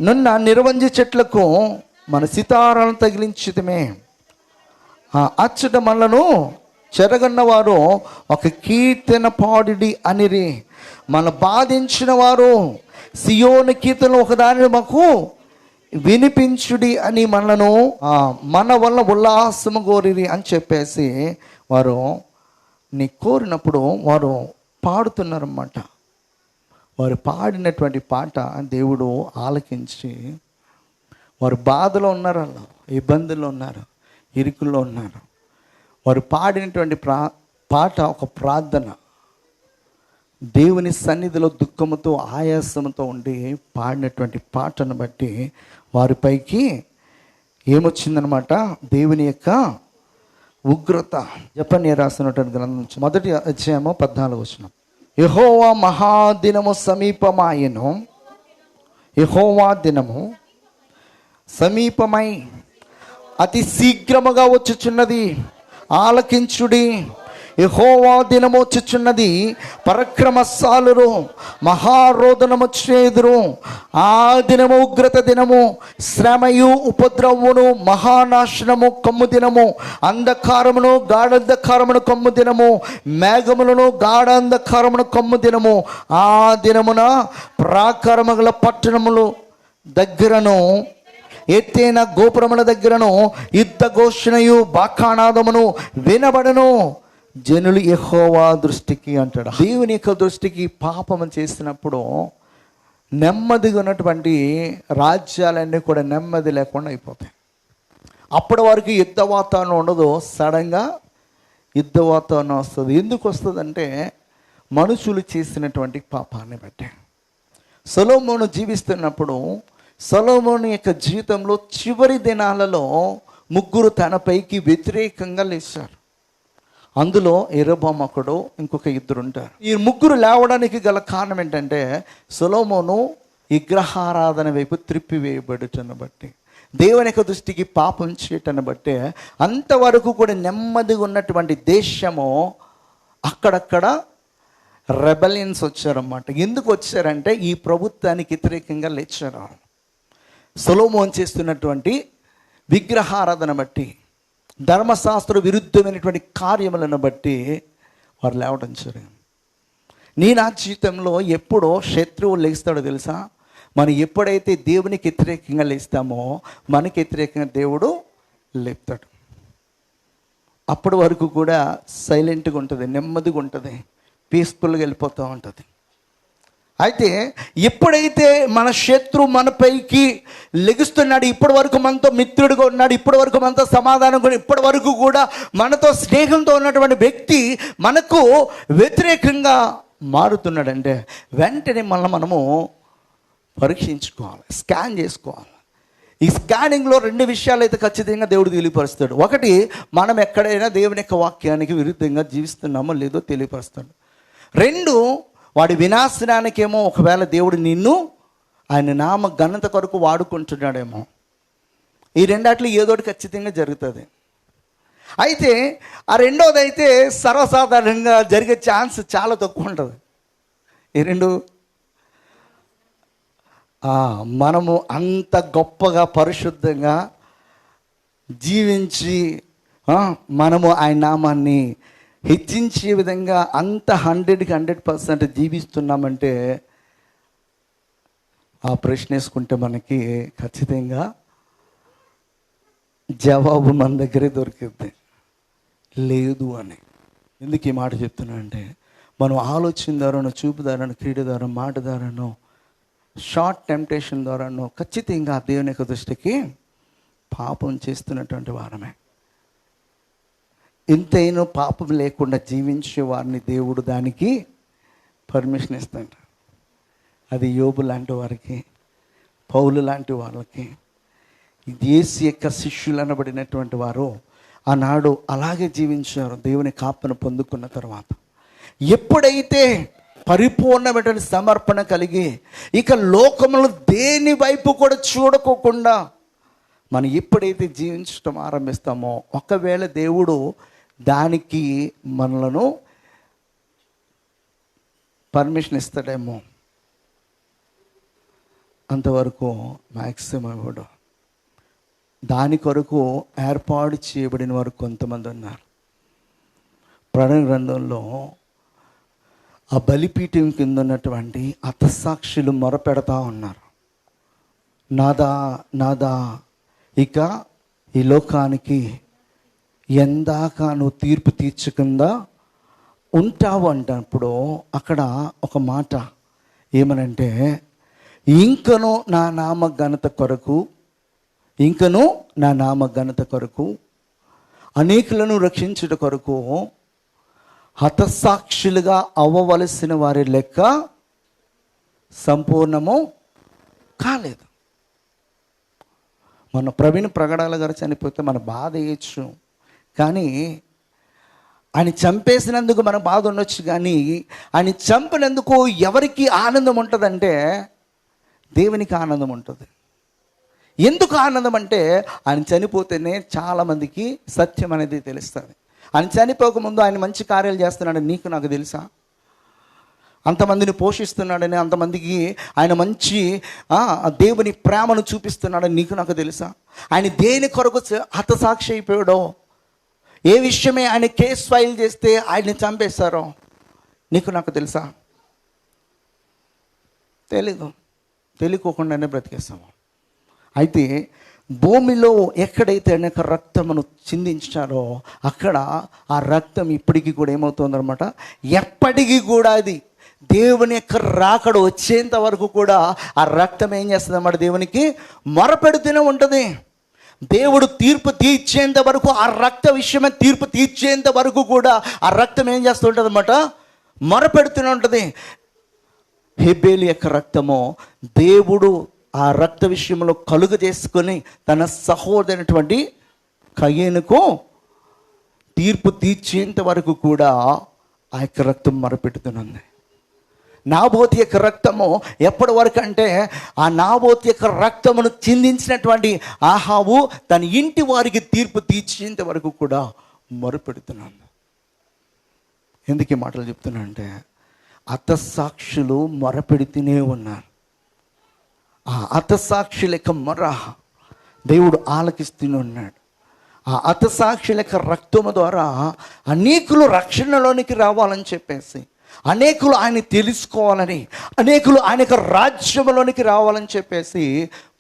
నున్న నిరవంజి చెట్లకు మన సితారాలను తగిలించితమే. అచ్చట మనలను చెరగన్న వారు ఒక కీర్తన పాడిడి అనిరి, మన బాధించిన వారు సియోను కీర్తనలు ఒకదాని మాకు వినిపించుడి అని మనలను మన వల్ల ఉల్లాసము కోరిరి అని చెప్పేసి వారు నీ కోరినప్పుడు వారు పాడుతున్నారన్నమాట. వారు పాడినటువంటి పాట దేవుడు ఆలకించి, వారు బాధలో ఉన్నారు, వాళ్ళు ఇబ్బందుల్లో ఉన్నారు, ఇరుకుల్లో ఉన్నారు. వారు పాడినటువంటి పాట ఒక ప్రార్థన. దేవుని సన్నిధిలో దుఃఖముతో ఆయాసముతో ఉండి పాడినటువంటి పాటను బట్టి వారిపైకి ఏమొచ్చిందనమాట, దేవుని యొక్క ఉగ్రత. జపన్య రాసినటువంటి గ్రంథం నుంచి 1వ అధ్యాయము 14వ వచనం. యెహోవా మహాదినము సమీపమాయెను, యెహోవా దినము సమీపమై అతి శీఘ్రముగా వచ్చుచున్నది, ఆలకించుడి. యెహోవా దినము వచ్చుచున్నది, పరక్రమశాలురు మహారోదనము చేదురు. ఆ దినము ఉగ్రత దినము, శ్రమయు ఉపద్రవమును మహానాశనము కమ్ము దినము, అంధకారమును గాఢంధకారమును కమ్ము దినము, మేఘములను గాఢంధకారమును కమ్ము దినము. ఆ దినమున ప్రాకారముగల పట్టణములు దగ్గరను ఎత్తైన గోపురముల దగ్గరను యుద్ధ ఘోషణయు బాకానాదమును వినబడను. జనులు యెహోవా దృష్టికి అంటాడు. దేవుని యొక్క దృష్టికి పాపము చేసినప్పుడు నెమ్మదిగా ఉన్నటువంటి రాజ్యాలన్నీ కూడా నెమ్మది లేకుండా అయిపోతాయి. అప్పటి వరకు యుద్ధ వాతావరణం ఉండదు, సడన్గా యుద్ధ వాతావరణం వస్తుంది. ఎందుకు వస్తుందంటే మనుషులు చేసినటువంటి పాపాన్ని బట్టి. సొలొమోను జీవిస్తున్నప్పుడు సొలొమోను యొక్క జీవితంలో చివరి దినాలలో 3 తనపైకి వ్యతిరేకంగా లేచారు. అందులో యెరొబోము ఒకడు, ఇంకొక 2 ఉంటారు. ఈ 3 లేవడానికి గల కారణం ఏంటంటే, సొలొమోను విగ్రహారాధన వైపు త్రిప్పివేయబడుటను బట్టి, దేవుని యొక్క దృష్టికి పాపం చేయటాన్ని బట్టి అంతవరకు కూడా నెమ్మదిగా ఉన్నటువంటి దేశము అక్కడక్కడ రెబలియన్స్ వచ్చారన్నమాట. ఎందుకు వచ్చారంటే ఈ ప్రభుత్వానికి వ్యతిరేకంగా లేచారు. సొలొమోను చేస్తున్నటువంటి విగ్రహారాధన బట్టి, ధర్మశాస్త్ర విరుద్ధమైనటువంటి కార్యములను బట్టి వారు లేవడం జరిగింది. నా జీవితంలో ఎప్పుడో శత్రువు లేస్తాడో తెలుసా? మనం ఎప్పుడైతే దేవునికి వ్యతిరేకంగా లేస్తామో మనకి వ్యతిరేకంగా దేవుడు లేపుతాడు. అప్పటి వరకు కూడా సైలెంట్గా ఉంటుంది, నెమ్మదిగా ఉంటుంది, పీస్ఫుల్గా వెళ్ళిపోతూ ఉంటుంది. అయితే ఎప్పుడైతే మన శత్రు మనపైకి లెగుస్తున్నాడు, ఇప్పటి వరకు మనతో మిత్రుడిగా ఉన్నాడు, ఇప్పటి వరకు మనతో సమాధానంగా, ఇప్పటి వరకు కూడా మనతో స్నేహంతో ఉన్నటువంటి వ్యక్తి మనకు వ్యతిరేకంగా మారుతున్నాడంటే వెంటనే మనము పరీక్షించుకోవాలి, స్కాన్ చేసుకోవాలి. ఈ స్కానింగ్లో 2 విషయాలు అయితే ఖచ్చితంగా దేవుడు తెలియపరుస్తాడు. ఒకటి, మనం ఎక్కడైనా దేవుని యొక్క వాక్యానికి విరుద్ధంగా జీవిస్తున్నామో లేదో తెలియపరుస్తాడు. 2, వాడి వినాశనానికేమో ఒకవేళ దేవుడు నిన్ను ఆయన నామ ఘనత కొరకు వాడుకుంటున్నాడేమో. ఈ రెండాట్లు ఏదోటి ఖచ్చితంగా జరుగుతుంది. అయితే ఆ రెండోది అయితే సర్వసాధారణంగా జరిగే ఛాన్స్ చాలా తక్కువ ఉంటుంది. ఈ రెండు మనము అంత గొప్పగా పరిశుద్ధంగా జీవించి మనము ఆయన నామాన్ని హెచ్చించే విధంగా అంత 100% జీవిస్తున్నామంటే ఆ ప్రశ్న వేసుకుంటే మనకి ఖచ్చితంగా జవాబు మన దగ్గరే దొరికింది, లేదు అని. ఎందుకు ఈ మాట చెప్తున్నా అంటే, మనం ఆలోచన ద్వారానో, చూపు ద్వారానో, క్రీడ ద్వారా, మాట ద్వారానో, షార్ట్ టెంప్టేషన్ ద్వారానో ఖచ్చితంగా దేవుని యొక్క దృష్టికి పాపం చేస్తున్నటువంటి వారమే. ఎంతైనా పాపం లేకుండా జీవించే వారిని దేవుడు దానికి పర్మిషన్ ఇస్తాడు. అది యోబు లాంటి వారికి, పౌలు లాంటి వాళ్ళకి, యేసు యొక్క శిష్యులు అనబడినటువంటి వారు ఆనాడు అలాగే జీవించారు దేవుని కాపును పొందుకున్న తర్వాత. ఎప్పుడైతే పరిపూర్ణమైన సమర్పణ కలిగి ఇక లోకములు దేని వైపు కూడా చూడకోకుండా మనం ఎప్పుడైతే జీవించడం ఆరంభిస్తామో, ఒకవేళ దేవుడు దానికి మనలను పర్మిషన్ ఇస్తాడేమో, అంతవరకు మ్యాక్సిమం ఇవ్వడు. దాని కొరకు ఏర్పాటు చేయబడిన వారు కొంతమంది ఉన్నారు. ప్రకటన గ్రంథంలో ఆ బలిపీఠం కింద ఉన్నటువంటి హతసాక్షులు మొరపెడతా ఉన్నారు, నాదా నాదా, ఇక ఈ లోకానికి ఎందాక నువ్వు తీర్పు తీర్చకుండా ఉంటావు అంటప్పుడు అక్కడ ఒక మాట ఏమనంటే, ఇంకను నా నామ ఘనత కొరకు, ఇంకను నా నామ ఘనత కొరకు, అనేకులను రక్షించుట కొరకు హతసాక్షులుగా అవ్వవలసిన వారి లెక్క సంపూర్ణము కాలేదు. మన ప్రవీణ్ ప్రగడాల గారు చనిపోతే మన బాధ వేయచ్చు, కానీ ఆయన చంపేసినందుకు మన బాధ ఉండొచ్చు, కానీ ఆయన చంపినందుకు ఎవరికి ఆనందం ఉంటుందంటే దేవునికి ఆనందం ఉంటుంది. ఎందుకు ఆనందం అంటే ఆయన చనిపోతేనే చాలామందికి సత్యం అనేది తెలుస్తుంది. ఆయన చనిపోకముందు ఆయన మంచి కార్యాలు చేస్తున్నాడని నీకు నాకు తెలుసా? అంతమందిని పోషిస్తున్నాడని, అంతమందికి ఆయన మంచి దేవుని ప్రేమను చూపిస్తున్నాడని నీకు నాకు తెలుసా? ఆయన దేని కొరకు హతసాక్షి అయిపోయాడో, ఏ విషయమే ఆయన కేసు ఫైల్ చేస్తే ఆయన్ని చంపేశారో నీకు నాకు తెలుసా? తెలియకోకుండానే బ్రతికేస్తాము. అయితే భూమిలో ఎక్కడైతే అనేక రక్తమును చిందించారో అక్కడ ఆ రక్తం ఇప్పటికీ కూడా ఏమవుతుందన్నమాట, ఎప్పటికీ కూడా అది దేవుని యొక్క రాకడ వచ్చేంత వరకు కూడా ఆ రక్తం ఏం చేస్తుంది అన్నమాట, దేవునికి మొరపెడుతూనే ఉంటుంది. దేవుడు తీర్పు తీర్చేంత వరకు ఆ రక్త విషయమే తీర్పు తీర్చేంత వరకు కూడా ఆ రక్తం ఏం చేస్తూ ఉంటుంది అన్నమాట, మొరపెడుతూనే ఉంటుంది. హెబేలు యొక్క రక్తము దేవుడు ఆ రక్త విషయంలో కలుగు చేసుకొని తన సహోదరైనటువంటి కయీనుకు తీర్పు తీర్చేంత వరకు కూడా ఆ యొక్క రక్తం మొరపెడుతున్నది. నాబోతు యొక్క రక్తము ఎప్పటి వరకు అంటే, ఆ నాబోతు యొక్క రక్తమును చిందించినటువంటి ఆహాబు తన ఇంటి వారికి తీర్పు తీర్చేంత వరకు కూడా మొరపెడుతున్నాను. ఎందుకు ఈ మాటలు చెప్తున్నా అంటే, హతసాక్షులు మొరపెడుతూనే ఉన్నారు. ఆ హతసాక్షుల యొక్క మొర దేవుడు ఆలకిస్తూనే ఉన్నాడు. ఆ హతసాక్షుల యొక్క రక్తము ద్వారా అనేకులు రక్షణలోనికి రావాలని చెప్పేసి, అనేకులు ఆయన తెలుసుకోవాలని, అనేకులు ఆయన యొక్క రాజ్యంలోనికి రావాలని చెప్పేసి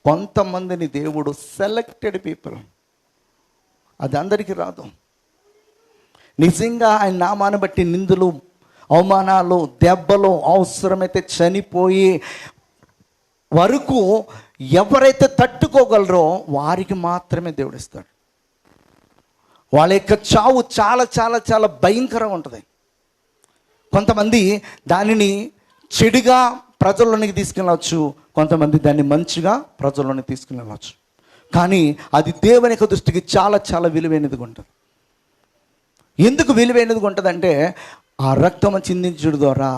కొంతమందిని దేవుడు సెలెక్టెడ్ పీపుల్, అది అందరికీ రాదు. నిజంగా ఆయన నామాన్ని బట్టి నిందలు, అవమానాలు, దెబ్బలు, అవసరమైతే చనిపోయి వరకు ఎవరైతే తట్టుకోగలరో వారికి మాత్రమే దేవుడు ఇస్తాడు. వాళ్ళ యొక్క చావు చాలా చాలా చాలా భయంకరంగా ఉంటుంది. కొంతమంది దానిని చెడుగా ప్రజల్లోనికి తీసుకెళ్ళవచ్చు, కొంతమంది దాన్ని మంచిగా ప్రజల్లోనికి తీసుకెళ్ళవచ్చు. కానీ అది దేవుని యొక్క దృష్టికి చాలా చాలా విలువైనదిగా ఉంటుంది. ఎందుకు విలువైనదిగా ఉంటుందంటే, ఆ రక్తము చిందించడం ద్వారా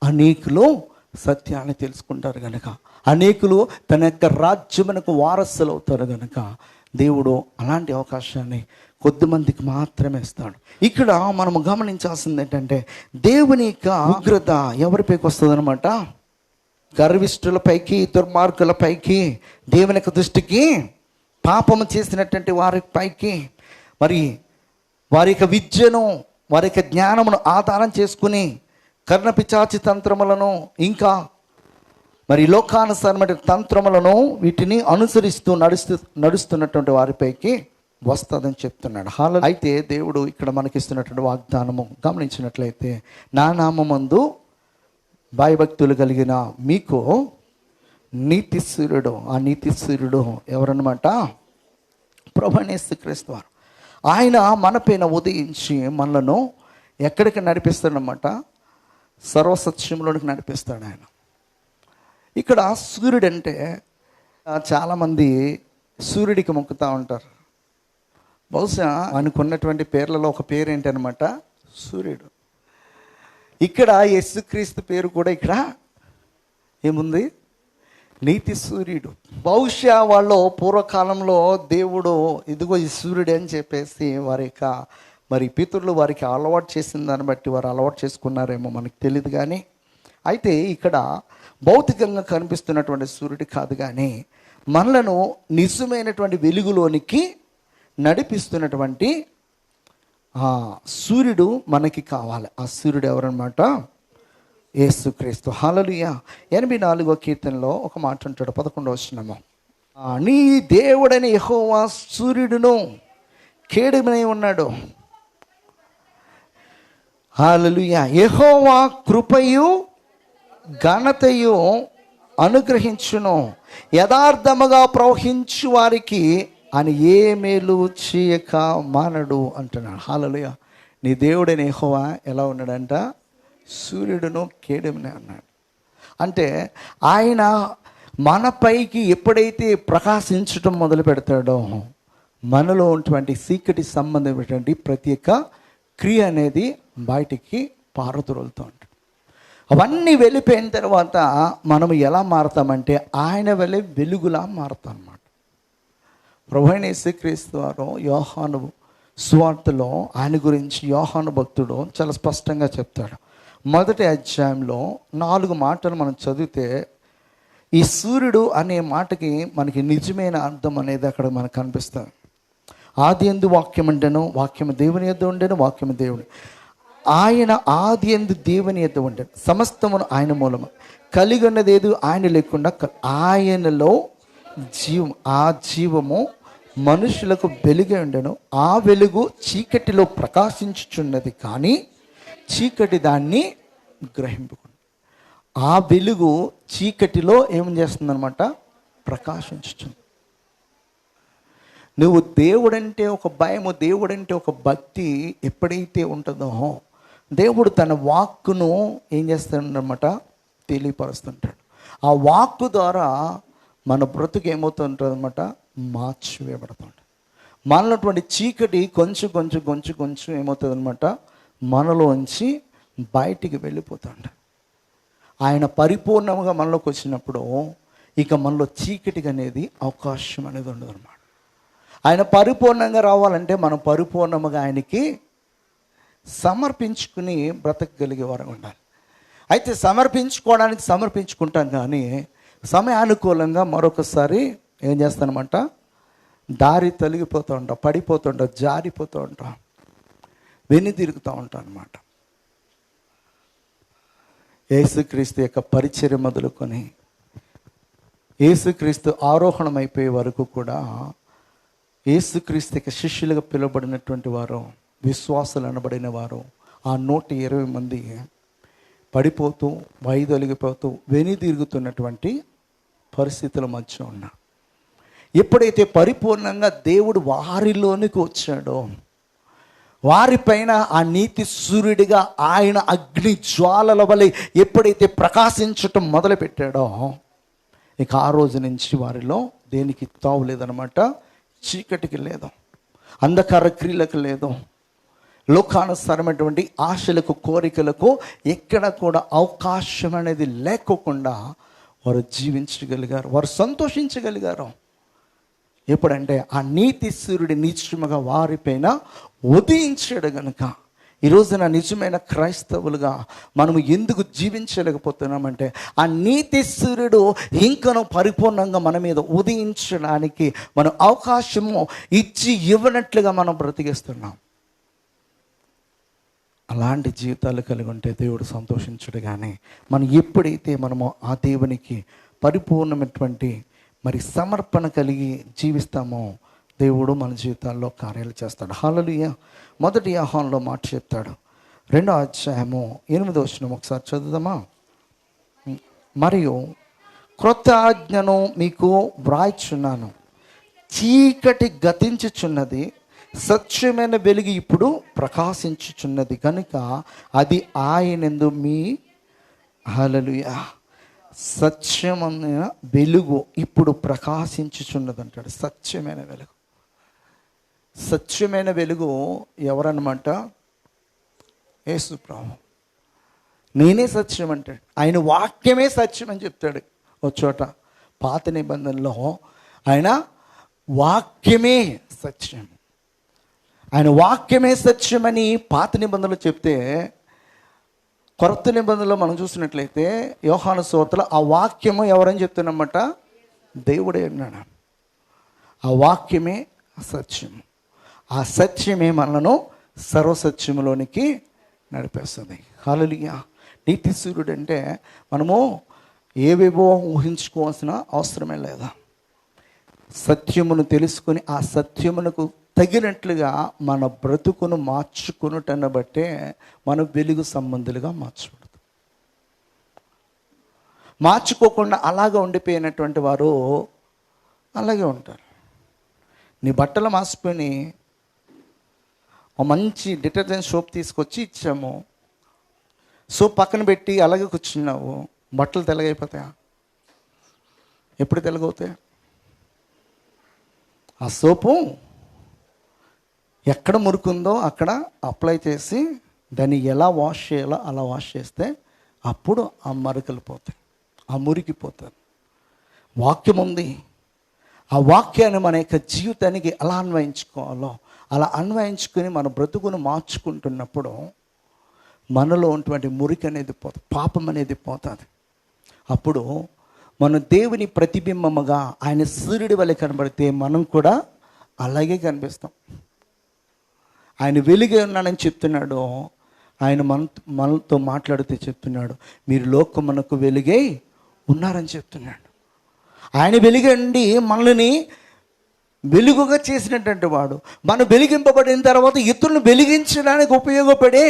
అనేకులు సత్యాన్ని తెలుసుకుంటారు కనుక, అనేకులు తన యొక్క రాజ్యమునకు వారసులు అవుతారు కనుక దేవుడు అలాంటి అవకాశాన్ని కొద్ది మందికి మాత్రమే ఇస్తాడు. ఇక్కడ మనము గమనించాల్సింది ఏంటంటే దేవుని యొక్క ఉగ్రత ఎవరిపైకి వస్తుంది అనమాట? గర్విష్ఠులపైకి, దుర్మార్గులపైకి, దేవుని యొక్క దృష్టికి పాపము చేసినటువంటి వారి పైకి, మరి వారి యొక్క విద్యను, వారి యొక్క జ్ఞానమును ఆధారం చేసుకుని కర్ణపిచాచి తంత్రములను, ఇంకా మరి లోకానుసారమైన తంత్రములను వీటిని అనుసరిస్తూ నడుస్తున్నటువంటి వారిపైకి వస్తుందని చెప్తున్నాడు. అయితే దేవుడు ఇక్కడ మనకిస్తున్నటువంటి వాగ్దానము గమనించినట్లయితే, నా నామమందు భయభక్తులు కలిగిన మీకు నీతి సూర్యుడు, ఆ నీతి సూర్యుడు ఎవరన్నమాట? ప్రభువైన యేసుక్రీస్తు వారు. ఆయన మన పైన ఉదయించి మనలను ఎక్కడికి నడిపిస్తాడనమాట? సర్వసత్యంలోనికి నడిపిస్తాడు ఆయన. ఇక్కడ సూర్యుడు అంటే చాలామంది సూర్యుడికి మొక్కుతూ ఉంటారు. బహుశా అనుకున్నటువంటి పేర్లలో ఒక పేరు ఏంటనమాట? సూర్యుడు. ఇక్కడ యేసుక్రీస్తు పేరు కూడా ఇక్కడ ఏముంది? నీతి సూర్యుడు. బహుశా వాళ్ళు పూర్వకాలంలో దేవుడు ఇదిగో ఈ సూర్యుడు అని చెప్పేసి వారి యొక్క మరి పితరులు వారికి అలవాటు చేసిన దాన్ని బట్టి వారు అలవాటు చేసుకున్నారేమో మనకు తెలియదు. కానీ అయితే ఇక్కడ భౌతికంగా కనిపిస్తున్నటువంటి సూర్యుడు కాదు, కానీ మనలను నిజమైనటువంటి వెలుగులోనికి నడిపిస్తున్నటువంటి సూర్యుడు మనకి కావాలి. ఆ సూర్యుడు ఎవరన్నమాట? యేసుక్రీస్తు. హల్లెలూయా. 84వ కీర్తనలో ఒక మాట ఉంటాడు, 11వ వచనము. నీ దేవుడైన యెహోవా సూర్యుడును కేడెమై ఉన్నాడు. హల్లెలూయా. యెహోవా కృపయు ఘనతయు అనుగ్రహించును, యథార్థముగా ప్రవహించు వారికి అని ఏ మేలు చేయక మానడు అంటున్నాడు. హల్లెలూయా. నీ దేవుడైన యెహోవా ఎలా ఉన్నాడంట? సూర్యుడును కేడెమై అన్నాడు. అంటే ఆయన మనపైకి ఎప్పుడైతే ప్రకాశించటం మొదలు పెడతాడో మనలో ఉన్నటువంటి చీకటి సంబంధమైనటువంటి ప్రతి ఒక్క క్రియ అనేది బయటికి పారదొరులుతూ ఉంటుంది. అవన్నీ వెళ్ళిపోయిన తర్వాత మనము ఎలా మారుతామంటే ఆయన వెళ్ళే వెలుగులా మారుతాం అన్నమాట. ప్రభువైన యేసుక్రీస్తు వారు యోహాను సువార్తలో ఆయన గురించి యోహాను భక్తుడు చాలా స్పష్టంగా చెప్తాడు. మొదటి అధ్యాయంలో 4 మాటలు మనం చదివితే ఈ సూర్యుడు అనే మాటకి మనకి నిజమైన అర్థం అనేది అక్కడ మనకు కనిపిస్తుంది. ఆది యందు వాక్యం ఉండెను, వాక్యము దేవుని యొద్ద ఉండెను, వాక్యము దేవుని. ఆయన ఆది యందు దేవుని యొద్ద ఉండెను, సమస్తమును ఆయన మూలము, కలిగి ఉన్నదేదు ఆయన లేకుండా, ఆయనలో జీవం, ఆ జీవము మనుషులకు వెలుగే ఉండెను, ఆ వెలుగు చీకటిలో ప్రకాశించుచున్నది, కానీ చీకటి దాన్ని గ్రహింపుకుంది. ఆ వెలుగు చీకటిలో ఏం చేస్తుందన్నమాట? ప్రకాశించుతుంది. నువ్వు దేవుడంటే ఒక భయము, దేవుడంటే ఒక భక్తి ఎప్పుడైతే ఉంటుందో దేవుడు తన వాక్కును ఏం చేస్తాడన్నమాట? తెలియపరుస్తుంటాడు. ఆ వాక్కు ద్వారా మన బ్రతుకు ఏమవుతుంటుంది అనమాట? మార్చివేయబడుతుంది. మనలోటువంటి చీకటి కొంచెం కొంచెం కొంచెం కొంచెం ఏమవుతుంది అనమాట? మనలోంచి బయటికి వెళ్ళిపోతుంది. ఆయన పరిపూర్ణంగా మనలోకి వచ్చినప్పుడు ఇక మనలో చీకటికి అనేది అవకాశం అనేది ఉండదు అనమాట. ఆయన పరిపూర్ణంగా రావాలంటే మనం పరిపూర్ణంగా ఆయనకి సమర్పించుకుని బ్రతకగలిగే వారు ఉండాలి. అయితే సమర్పించుకుంటాం, కానీ సమయానుకూలంగా మరొకసారి ఏం చేస్తానమాట? దారి తొలగిపోతూ ఉంటాం, పడిపోతుంటాం, జారిపోతూ ఉంటాం, వెనుదిరుగుతూ ఉంటాం అన్నమాట. యేసుక్రీస్తు యొక్క పరిచర్య మొదలుకొని యేసుక్రీస్తు ఆరోహణం అయిపోయే వరకు కూడా యేసుక్రీస్తు యొక్క శిష్యులుగా పిలువబడినటువంటి వారు, విశ్వాసులు అనబడిన వారు, ఆ 120 మంది పడిపోతూ, వైదొలిగిపోతూ, వెనుదిరుగుతున్నటువంటి పరిస్థితుల మధ్య ఉన్నారు. ఎప్పుడైతే పరిపూర్ణంగా దేవుడు వారిలోనికి వచ్చాడో, వారిపైన ఆ నీతి సూర్యుడిగా ఆయన అగ్ని జ్వాలల వలె ఎప్పుడైతే ప్రకాశించటం మొదలుపెట్టాడో, ఇక ఆ రోజు నుంచి వారిలో దేనికి తావు లేదనమాట. చీకటికి లేదు, అంధకార క్రియలకు లేదు, లోకానుసారమైనటువంటి ఆశలకు, కోరికలకు ఎక్కడ కూడా అవకాశం అనేది లేకోకుండా వారు జీవించగలిగారు, వారు సంతోషించగలిగారు. ఎప్పుడంటే ఆ నీతి సూర్యుడి నిశ్చయముగా వారిపైన ఉదయించాడు గనుక ఈ రోజున నిజమైన క్రైస్తవులుగా మనము ఎందుకు జీవించలేకపోతున్నామంటే ఆ నీతి సూర్యుడు ఇంకను పరిపూర్ణంగా మన మీద ఉదయించడానికి మనం అవకాశము ఇచ్చి ఇవ్వనట్లుగా మనం బ్రతికిస్తున్నాం. అలాంటి జీవితాలు కలిగి ఉంటే దేవుడు సంతోషించడు. కానీ మనం ఎప్పుడైతే మనము ఆ దేవునికి పరిపూర్ణమైనటువంటి మరి సమర్పణ కలిగి జీవిస్తామో దేవుడు మన జీవితాల్లో కార్యాలు చేస్తాడు. హల్లెలూయా. మొదటి యోహానులో మాట చెప్తాడు, 2వ అధ్యాయము 8వ వచనం ఒకసారి చదువుదామా. మరియు క్రొత్త ఆజ్ఞను మీకు వ్రాయిచున్నాను, చీకటి గతించుచున్నది, సత్యమైన వెలుగు ఇప్పుడు ప్రకాశించుచున్నది కనుక అది ఆయనందు మీ హల్లెలూయా సత్యమైన వెలుగు ఇప్పుడు ప్రకాశించుచున్నది అంటాడు. సత్యమైన వెలుగు. సత్యమైన వెలుగు ఎవరన్నమాట? యేసు ప్రభువు. నేనే సత్యం అంటాడు. ఆయన వాక్యమే సత్యం అని చెప్తాడు. ఒక చోట పాత నిబంధనలో ఆయన వాక్యమే సత్యం, ఆయన వాక్యమే సత్యమని పాత నిబంధనలు చెప్తే, కొత్త నిబంధనలో మనం చూసినట్లయితే యోహాను సువార్తలో ఆ వాక్యము ఎవరని చెప్తున్నమాట? దేవుడే అన్నాడు. ఆ వాక్యమే సత్యము, ఆ సత్యమే మనలను సర్వసత్యములోనికి నడిపేస్తుంది. హల్లెలూయా. నీతి సూర్యుడు అంటే మనము ఏవేవో ఊహించుకోవాల్సిన అవసరమే లేదా. సత్యమును తెలుసుకొని ఆ సత్యమునకు తగినట్లుగా మన బ్రతుకును మార్చుకున్నటను బట్టే మనం వెలుగు సంబంధులుగా మార్చబడతాం. మార్చుకోకుండా అలాగా ఉండిపోయినటువంటి వారు అలాగే ఉంటారు. నీ బట్టలు మాసిపోయి ఒక మంచి డిటర్జెంట్ సోప్ తీసుకొచ్చి ఇచ్చాము, సోప్ పక్కన పెట్టి అలాగే కూర్చున్నావు, బట్టలు తెల్లగైపోతాయా? ఎప్పుడు తెల్లగవుతాయి? ఆ సోపు ఎక్కడ మురుకుందో అక్కడ అప్లై చేసి దాన్ని ఎలా వాష్ చేయాలో అలా వాష్ చేస్తే అప్పుడు ఆ మరకలు పోతాయి, ఆ మురికి పోతుంది. వాక్యం ఉంది. ఆ వాక్యాన్ని మన యొక్క జీవితానికి ఎలా అన్వయించుకోవాలో అలా అన్వయించుకొని మన బ్రతుకును మార్చుకుంటున్నప్పుడు మనలో ఉన్నటువంటి మురికి అనేది పోతుంది, పాపం అనేది పోతుంది. అప్పుడు మన దేవుని ప్రతిబింబముగా ఆయన సూర్యుడి వలె కనబడితే మనం కూడా అలాగే కనిపిస్తాం. ఆయన వెలుగే ఉన్నానని చెప్తున్నాడు. ఆయన మనతో మాట్లాడుతూ చెప్తున్నాడు, మీరు లోకమునకు వెలుగై ఉన్నారని చెప్తున్నాడు. ఆయన వెలుగండి మనల్ని వెలుగుగా చేసినటువంటి వాడు. మనం వెలిగింపబడిన తర్వాత ఇతరులను వెలిగించడానికి ఉపయోగపడే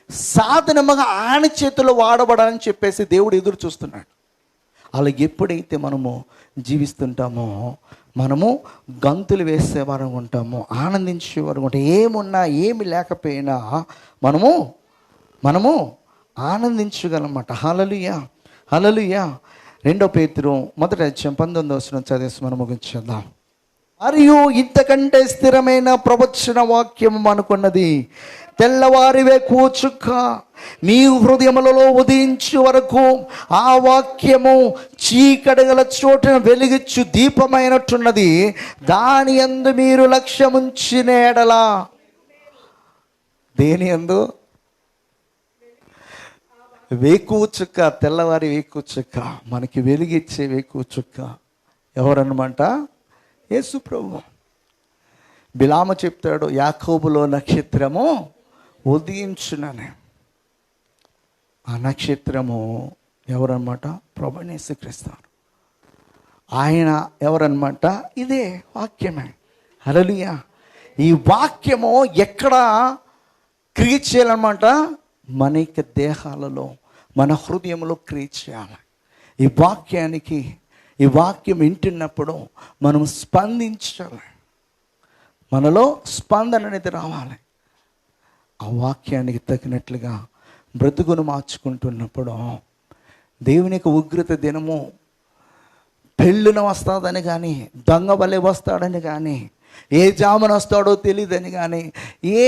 సాధనముగా ఆయన చేతుల్లో వాడబడాలని చెప్పేసి దేవుడు ఎదురు చూస్తున్నాడు. అలా ఎప్పుడైతే మనము జీవిస్తుంటామో మనము గంతులు వేసేవారు ఉంటాము, ఆనందించేవారు ఉంటాం. ఏమున్నా ఏమి లేకపోయినా మనము ఆనందించగలమాట. హల్లెలూయా. హల్లెలూయా. 2 పేతురు 1వ అధ్యాయం 19వ వచనం చదివేసి మనం ముగించేద్దాం. మరియు ఇంతకంటే స్థిరమైన ప్రవచన వాక్యం అనుకున్నది, తెల్లవారివే కూచుక్క నీ హృదయములలో ఉదయించే వరకు ఆ వాక్యము చీకటి గల చోటున వెలిగించు దీపమైనట్టున్నది, దాని యందు మీరు లక్ష్యముంచిన ఎడలా. దేని యందు? వేకువ చుక్క, తెల్లవారి వేకువ చుక్క, మనకి వెలిగిచ్చే వేకువ చుక్క ఎవరన్నమాట? యేసు ప్రభువు. బిలాము చెప్తాడు, యాకోబులో నక్షత్రము ఉదయించునని. ఆ నక్షత్రము ఎవరన్నమాట? ప్రభువైన యేసుక్రీస్తు. ఆయన ఎవరన్నమాట? ఇదే వాక్యమే. హల్లెలూయా. ఈ వాక్యము ఎక్కడ క్రియేట్ చేయాలన్నమాట? మన యొక్క దేహాలలో, మన హృదయంలో క్రియేట్ చేయాలి. ఈ వాక్యానికి, ఈ వాక్యం వింటున్నప్పుడు మనం స్పందించాలి, మనలో స్పందన అనేది రావాలి. ఆ వాక్యానికి తగినట్లుగా బ్రతుకును మార్చుకుంటున్నప్పుడు దేవుని యొక్క ఉగ్రత దినము పెళ్ళున వస్తాదని కానీ, దొంగ వలె వస్తాడని కానీ, ఏ జామున వస్తాడో తెలియదని కానీ, ఏ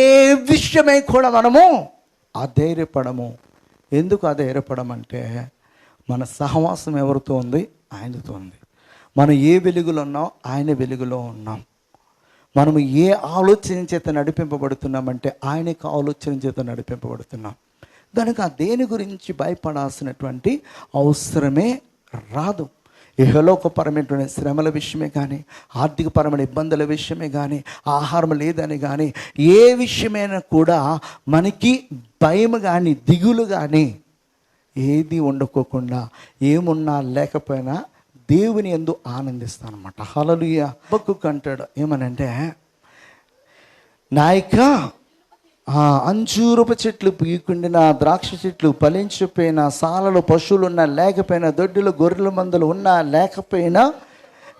విషయమై కూడా మనము అధైర్యపడము. ఎందుకు అధైర్యపడమంటే మన సహవాసం ఎవరితో ఉంది? ఆయనతో ఉంది. మనం ఏ వెలుగులో ఉన్నాం, ఆయన వెలుగులో ఉన్నాం. మనము ఏ ఆలోచన చేత నడిపింపబడుతున్నామంటే ఆయన యొక్క ఆలోచన చేత నడిపింపబడుతున్నాం. కనుక దేని గురించి భయపడాల్సినటువంటి అవసరమే రాదు. ఇహలోకపరమైనటువంటి శ్రమల విషయమే కానీ, ఆర్థికపరమైన ఇబ్బందుల విషయమే కానీ, ఆహారం లేదని కానీ, ఏ విషయమైనా కూడా మనకి భయం కానీ దిగులు కానీ ఏది ఉండకోకుండా, ఏమున్నా లేకపోయినా దేవుని యందు ఆనందిస్తానమాట. హల్లెలూయా. హబక్కూకు అంటాడు ఏమనంటే, నాయక అంజూరపు చెట్లు పూయకుండినా, ద్రాక్ష చెట్లు ఫలించిపోయినా, సాలలో పశువులు ఉన్నా లేకపోయినా, దొడ్డిలో గొర్రెల మందలు ఉన్నా లేకపోయినా,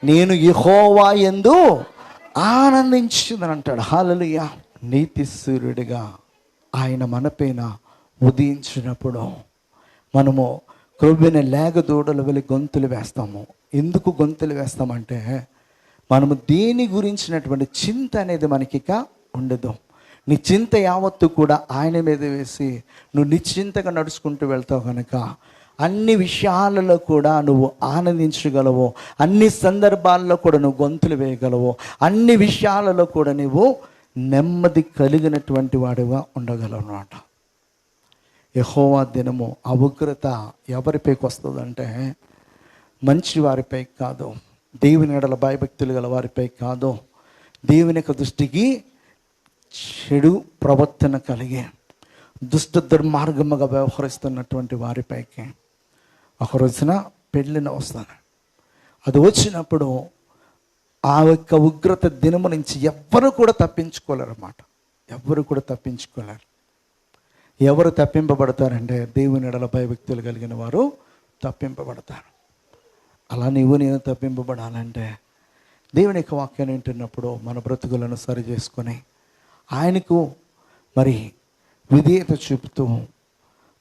నేను యెహోవా యందు ఆనందించుదని అంటాడు. హల్లెలూయా. నీతి సూర్యుడిగా ఆయన మనపైన ఉదయించినప్పుడు మనము క్రొవ్విన లేగ దూడలు వెళ్ళి గొంతులు వేస్తాము. ఎందుకు గొంతులు వేస్తామంటే, మనము దేని గురించినటువంటి చింత అనేది మనకిక ఉండదు. నీ చింత యావత్తు కూడా ఆయన మీద వేసి నువ్వు నిశ్చింతగా నడుచుకుంటూ వెళ్తావు కనుక అన్ని విషయాలలో కూడా నువ్వు ఆనందించగలవు. అన్ని సందర్భాల్లో కూడా నువ్వు గొంతులు వేయగలవు. అన్ని విషయాలలో కూడా నువ్వు నెమ్మది కలిగినటువంటి వాడిగా ఉండగలవు అన్నమాట. యెహోవా దినము ఆ ఉగ్రత ఎవరిపైకి వస్తుందంటే, మంచి వారిపై కాదు, దేవుని ఎడల భయభక్తులు గల వారిపై కాదు, దేవుని యొక్క దృష్టికి చెడు ప్రవర్తన కలిగి దుష్ట దుర్మార్గముగా వ్యవహరిస్తున్నటువంటి వారిపైకి ఒక రోజున పెళ్ళిన వస్తాను. అది వచ్చినప్పుడు ఆ యొక్క ఉగ్రత దినము నుంచి ఎవ్వరు కూడా తప్పించుకోలేరు అన్నమాట. ఎవ్వరు కూడా తప్పించుకోలేరు. ఎవరు తప్పింపబడతారంటే, దేవుని ఎడల భయభక్తులు కలిగిన వారు తప్పింపబడతారు. అలా నీవు నేను తప్పింపబడాలంటే దేవుని యొక్క వాక్యాన్ని వింటున్నప్పుడు మన బ్రతుకులను సరి చేసుకొని ఆయనకు మరి విధేయత చూపుతూ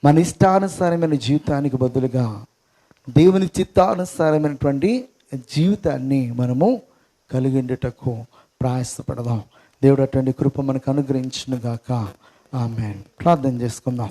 మన ఇష్టానుసారమైన జీవితానికి బదులుగా దేవుని చిత్తానుసారమైనటువంటి జీవితాన్ని మనము కలిగిండుటకు ప్రయాసపడదాం. దేవుడు అటువంటి కృప మనకు అనుగ్రహించును గాక. ఆమేన్. ప్రార్థన చేసుకుందాం.